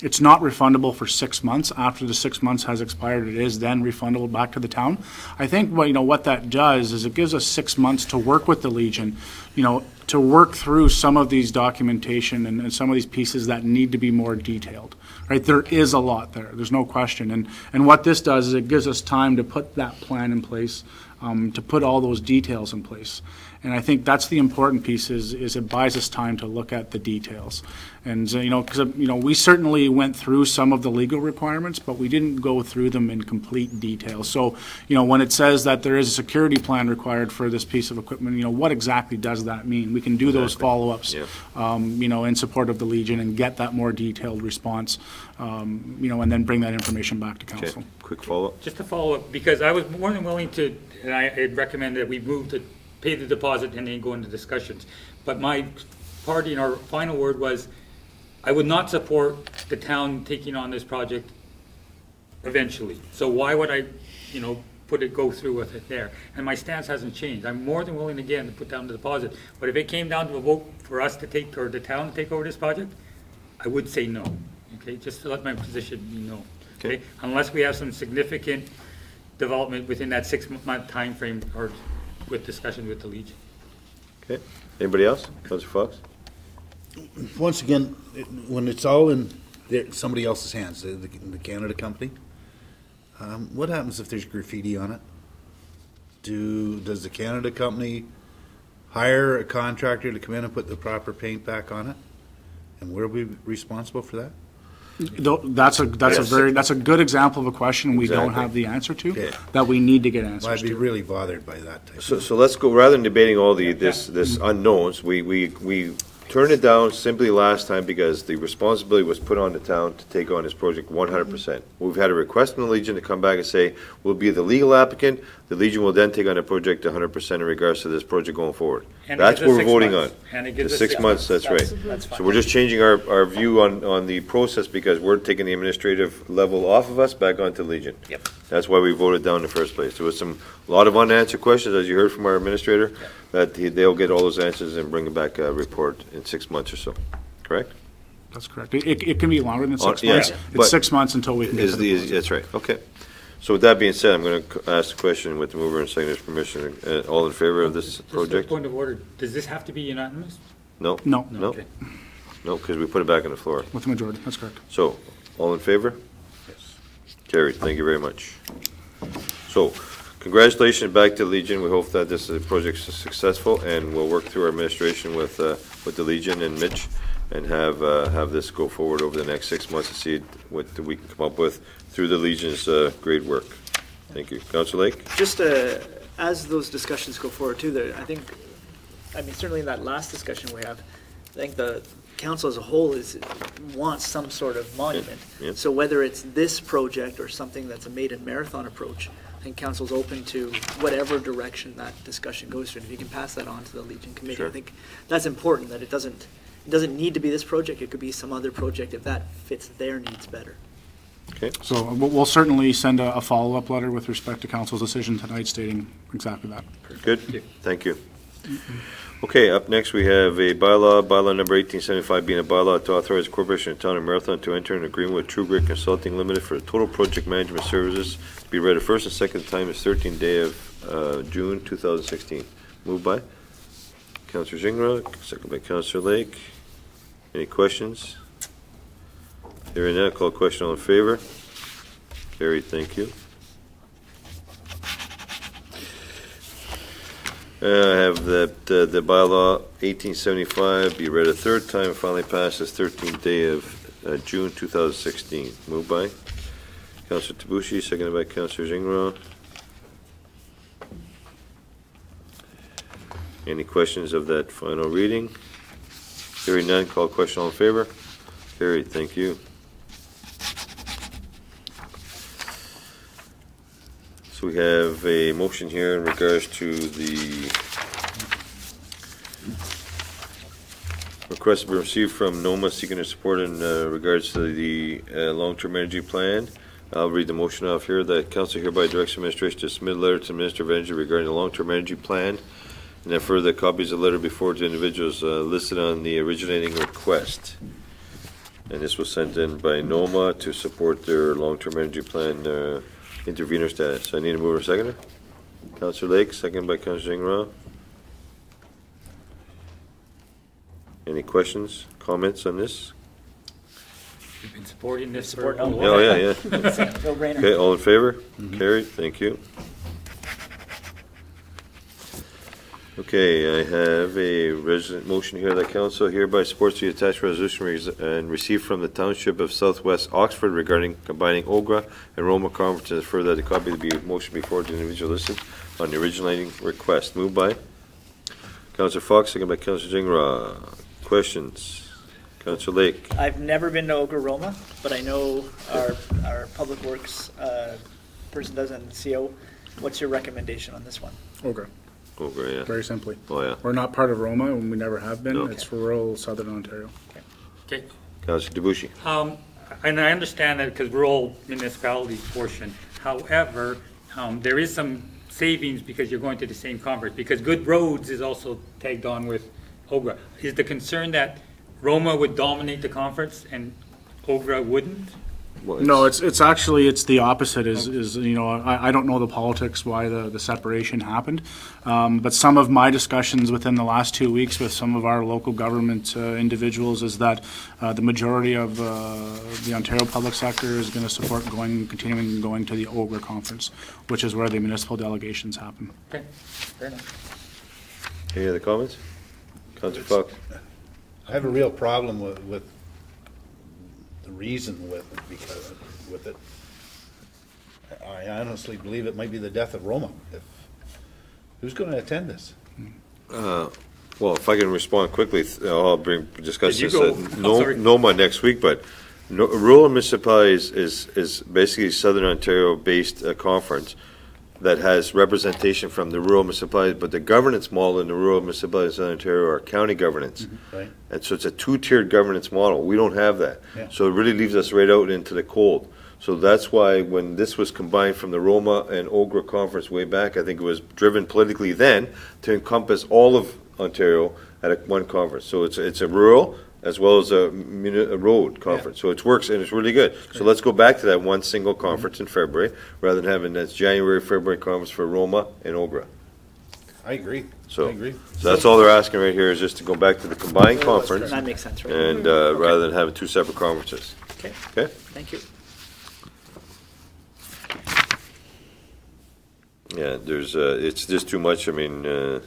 Speaker 9: it's not refundable for 6 months. After the 6 months has expired, it is then refundable back to the town. I think what that does is it gives us 6 months to work with the Legion, to work through some of these documentation and some of these pieces that need to be more detailed. Right, there is a lot there. There's no question. And what this does is it gives us time to put that plan in place, to put all those details in place. And I think that's the important piece is it buys us time to look at the details. And, because, we certainly went through some of the legal requirements, but we didn't go through them in complete detail. So, when it says that there is a security plan required for this piece of equipment, what exactly does that mean? We can do those follow-ups, in support of the Legion and get that more detailed response, and then bring that information back to council.
Speaker 1: Okay, quick follow-up.
Speaker 7: Just to follow up, because I was more than willing to, and I'd recommend that we move to pay the deposit and then go into discussions. But my party and our final word was, I would not support the town taking on this project eventually. So why would I, go through with it there? And my stance hasn't changed. I'm more than willing again to put down the deposit. But if it came down to a vote for us to take, or the town to take over this project, I would say no. Okay, just to let my position be known. Okay, unless we have some significant development within that 6 month time frame or with discussion with the Legion.
Speaker 1: Okay, anybody else? Councillor Fox?
Speaker 6: Once again, when it's all in somebody else's hands, the Canada company, what happens if there's graffiti on it? Does the Canada company hire a contractor to come in and put the proper paint back on it? And we'll be responsible for that?
Speaker 9: That's a good example of a question we don't have the answer to,
Speaker 6: Okay.
Speaker 9: that we need to get answers
Speaker 6: I'd be
Speaker 9: to.
Speaker 6: really bothered by that type.
Speaker 1: So let's go, rather than debating all this unknowns, we turned it down simply last time because the responsibility was put on the town to take on this project 100%. We've had a request from the Legion to come back and say, we'll be the legal applicant, the Legion will then take on the project 100% in regards to this project going forward.
Speaker 7: And it
Speaker 1: That's
Speaker 7: gives
Speaker 1: what
Speaker 7: us
Speaker 1: we're
Speaker 7: 6
Speaker 1: voting on.
Speaker 7: months. And it gives
Speaker 1: The
Speaker 7: us
Speaker 1: 6
Speaker 7: 6
Speaker 1: months, that's right.
Speaker 5: That's fine.
Speaker 1: So we're just changing our view on the process because we're taking the administrative level off of us back onto Legion.
Speaker 8: Yep.
Speaker 1: That's why we voted down in the first place. There was a lot of unanswered questions, as you heard from our administrator, that they'll get all those answers and bring back a report in 6 months or so. Correct?
Speaker 9: That's correct. It can be longer than 6
Speaker 1: yeah,
Speaker 9: months.
Speaker 1: but
Speaker 9: It's 6 months until we can get to the process.
Speaker 1: That's right, okay. So with that being said, I'm going to ask the question with the mover and seconders' permission. All in favor of this
Speaker 7: Just a
Speaker 1: project?
Speaker 7: point of order, does this have to be unanimous?
Speaker 1: No?
Speaker 9: No,
Speaker 1: No?
Speaker 7: Okay.
Speaker 1: No, because we put it back on the floor.
Speaker 9: with the majority, that's correct.
Speaker 1: So, all in favor?
Speaker 6: Yes.
Speaker 1: Carried, thank you very much. So, congratulations back to Legion. We hope that this project is successful, and we'll work through our administration with the Legion and Mitch, and have this go forward over the next 6 months to see what we can come up with through the Legion's great work. Thank you. Councillor Lake?
Speaker 5: Just as those discussions go forward too, certainly in that last discussion we have, I think the council as a whole wants some sort of monument.
Speaker 1: Yeah.
Speaker 5: So whether it's this project or something that's a maiden marathon approach, I think council's open to whatever direction that discussion goes to. And if you can pass that on to the Legion Committee,
Speaker 1: Sure.
Speaker 5: I think that's important, that it doesn't need to be this project, it could be some other project if that fits their needs better.
Speaker 1: Okay.
Speaker 9: So we'll certainly send a follow-up letter with respect to council's decision tonight stating exactly that.
Speaker 1: Good, thank you. Okay, up next, we have a bylaw number 1875, being a bylaw to authorize the Corporation of Town of Marathon to enter an agreement with True Grit Consulting Limited for total project management services to be read a first and second time is 13th day of June 2016. Moved by Councillor Zingra, second by Councillor Lake. Any questions? Hearing none, call question, all in favor? Carried, thank you. I have that the bylaw 1875 be read a third time and finally passed this 13th day of June 2016. Moved by Councillor Tabushi, seconded by Councillor Zingra. Any questions of that final reading? Hearing none, call question, all in favor? Carried, thank you. So we have a motion here in regards to the request we received from NOMA seeking their support in regards to the long-term energy plan I'll read the motion off here, that council hereby directs administration to submit a letter to the Minister of Energy regarding the long-term energy plan, and then further copies of the letter before to individuals listed on the originating request. And this was sent in by NOMA to support their long-term energy plan intervenor status. I need a mover and seconder. Councillor Lake, second by Councillor Ingram. Any questions, comments on this?
Speaker 7: We've been supporting this for
Speaker 5: Support
Speaker 7: a
Speaker 5: on
Speaker 7: while.
Speaker 1: Oh, yeah.
Speaker 5: No brainer.
Speaker 1: Okay, all in favor? Carried, thank you. Okay, I have a motion here that council hereby supports the attached resolution and received from the Township of Southwest Oxford regarding combining OGRA and Roma conferences. Further, the copy of the motion before the individual listed on the originating request. Moved by Councillor Fox, second by Councillor Jingra. Questions? Councillor Lake.
Speaker 5: I've never been to Oklahoma, but I know our Public Works person does it in CO. What's your recommendation on this one?
Speaker 9: Okay,
Speaker 1: OGRA, yeah.
Speaker 9: very simply.
Speaker 1: Oh, yeah.
Speaker 9: We're not part of Roma, and we never have been.
Speaker 1: No.
Speaker 9: It's rural southern Ontario.
Speaker 7: Okay.
Speaker 1: Councillor Debussy.
Speaker 7: And I understand that because rural municipalities portion. However, there is some savings because you're going to the same conference, because Good Roads is also tagged on with OGRA. Is the concern that Roma would dominate the conference and OGRA wouldn't?
Speaker 1: Well,
Speaker 9: No, it's actually, it's the opposite, is, you know, I don't know the politics why the separation happened. But some of my discussions within the last 2 weeks with some of our local government individuals is that the majority of the Ontario public sector is going to support continuing going to the OGRA conference, which is where the municipal delegations happen.
Speaker 7: Okay, fair enough.
Speaker 1: Any other comments? Councillor Fox.
Speaker 6: I have a real problem with the reason with it. I honestly believe it might be the death of Roma. Who's going to attend this?
Speaker 1: Well, if I can respond quickly, I'll discuss
Speaker 7: Did you
Speaker 1: this
Speaker 7: go?
Speaker 1: at
Speaker 7: Oh, sorry.
Speaker 1: NOMA next week, but rural municipalities is basically a Southern Ontario-based conference that has representation from the rural municipalities, but the governance model in the rural municipalities of Southern Ontario are county governance.
Speaker 6: Right.
Speaker 1: And so it's a two-tiered governance model. We don't have that.
Speaker 6: Yeah.
Speaker 1: So it really leaves us right out into the cold. So that's why when this was combined from the Roma and OGRA conference way back, I think it was driven politically then to encompass all of Ontario at one conference. So it's a rural as well as a road conference. So it works and it's really good. So let's go back to that one single conference in February rather than having that January, February conference for Roma and OGRA.
Speaker 6: I agree.
Speaker 1: So,
Speaker 6: I agree.
Speaker 1: so that's all they're asking right here is just to go back to the combined conference
Speaker 5: That makes sense, right?
Speaker 1: and rather than having two separate conferences.
Speaker 5: Okay,
Speaker 1: Okay?
Speaker 5: thank you.
Speaker 1: Yeah, there's, it's just too much. I mean, and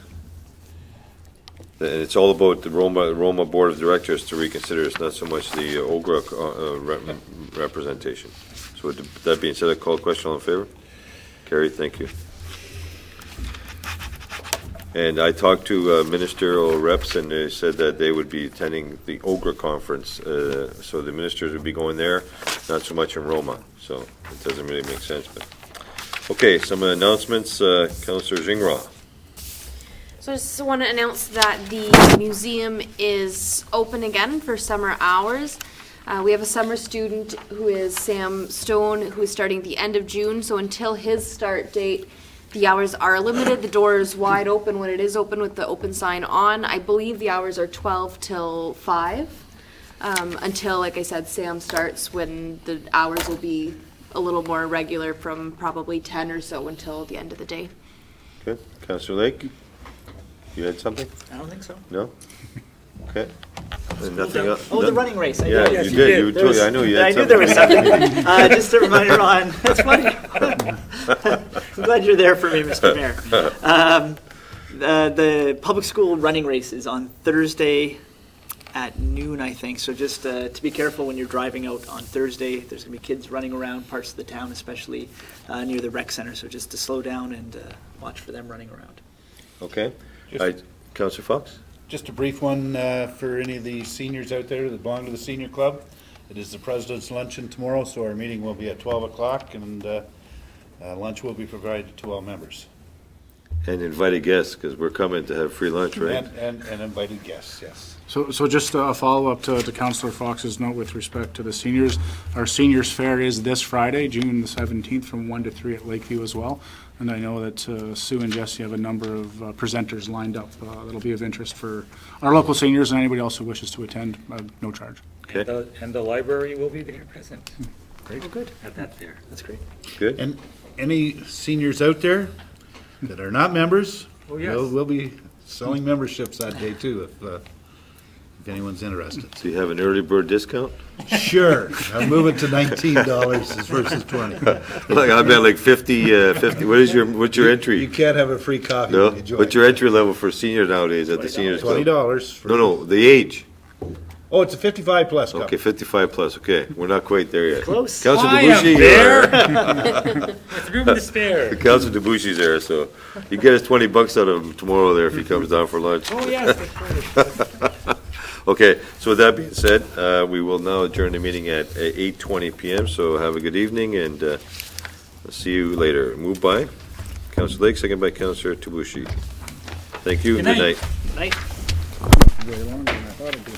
Speaker 1: it's all about the Roma Board of Directors to reconsider. It's not so much the OGRA representation. So with that being said, I call the question. All in favor? Carrie, thank you. And I talked to ministerial reps, and they said that they would be attending the OGRA conference. So the ministers would be going there, not so much in Roma. So it doesn't really make sense. But okay, some announcements. Councillor Gingras.
Speaker 2: So I just want to announce that the museum is open again for summer hours. We have a summer student who is Sam Stone, who is starting at the end of June. So until his start date, the hours are limited. The door is wide open when it is open with the open sign on. I believe the hours are 12 till 5 until, like I said, Sam starts, when the hours will be a little more regular from probably 10 or so until the end of the day.
Speaker 1: Okay, Councillor Lake. You had something?
Speaker 5: I don't think so.
Speaker 1: No? Okay. And nothing else?
Speaker 5: Oh, the running race. I
Speaker 1: Yeah,
Speaker 5: did.
Speaker 1: you did. You
Speaker 5: There
Speaker 1: told,
Speaker 5: was-
Speaker 1: I knew you had
Speaker 5: I
Speaker 1: something.
Speaker 5: knew there was something. Just a reminder on, that's funny. I'm glad you're there for me, Mr. Mayor. The public school running race is on Thursday at noon, I think. So just to be careful when you're driving out on Thursday. There's going to be kids running around parts of the town, especially near the rec center. So just to slow down and watch for them running around.
Speaker 1: Okay.
Speaker 6: Just-
Speaker 1: Councillor Fox?
Speaker 6: Just a brief one for any of the seniors out there that belong to the senior club. It is the President's Luncheon tomorrow, so our meeting will be at 12 o'clock, and lunch will be provided to all members.
Speaker 1: And invited guests, because we're coming to have free lunch, right?
Speaker 6: And invited guests, yes.
Speaker 9: So just a follow-up to Councillor Fox's note with respect to the seniors. Our seniors fair is this Friday, June the 17th, from 1 to 3 at Lakeview as well. And I know that Sue and Jesse have a number of presenters lined up that'll be of interest for our local seniors and anybody else who wishes to attend, no charge.
Speaker 1: Okay.
Speaker 7: And the library will be there present.
Speaker 5: Oh, good. At that there. That's great.
Speaker 1: Good?
Speaker 6: And any seniors out there that are not members,
Speaker 7: Oh, yes.
Speaker 6: we'll be selling memberships that day too, if anyone's interested.
Speaker 1: So you have an early bird discount?
Speaker 6: Sure, I'm moving to $19 versus 20.
Speaker 1: Like, I bet like 50, what's your
Speaker 6: You
Speaker 1: entry?
Speaker 6: can't have a free coffee
Speaker 1: No?
Speaker 6: when you join.
Speaker 1: What's your entry level for senior nowadays at the seniors club?
Speaker 6: $20 for.
Speaker 1: No, the age.
Speaker 6: Oh, it's a 55 plus cup.
Speaker 1: Okay, 55 plus, okay. We're not quite there yet.
Speaker 5: Close.
Speaker 1: Council
Speaker 7: I am
Speaker 1: DeBouchy,
Speaker 7: there. With room to spare.
Speaker 1: Council DeBouchy's there, so you get us $20 out of him tomorrow there if he comes down for lunch.
Speaker 7: Oh, yes, that's right.
Speaker 1: Okay, so with that being said, we will now adjourn the meeting at 8:20 PM, so have a good evening, and see you later. Moved by Councilor Lake, second by Councilor Debuchy. Thank you,
Speaker 7: Good
Speaker 1: good
Speaker 7: night.
Speaker 1: night.
Speaker 5: Night.
Speaker 9: Way longer than I thought it'd be.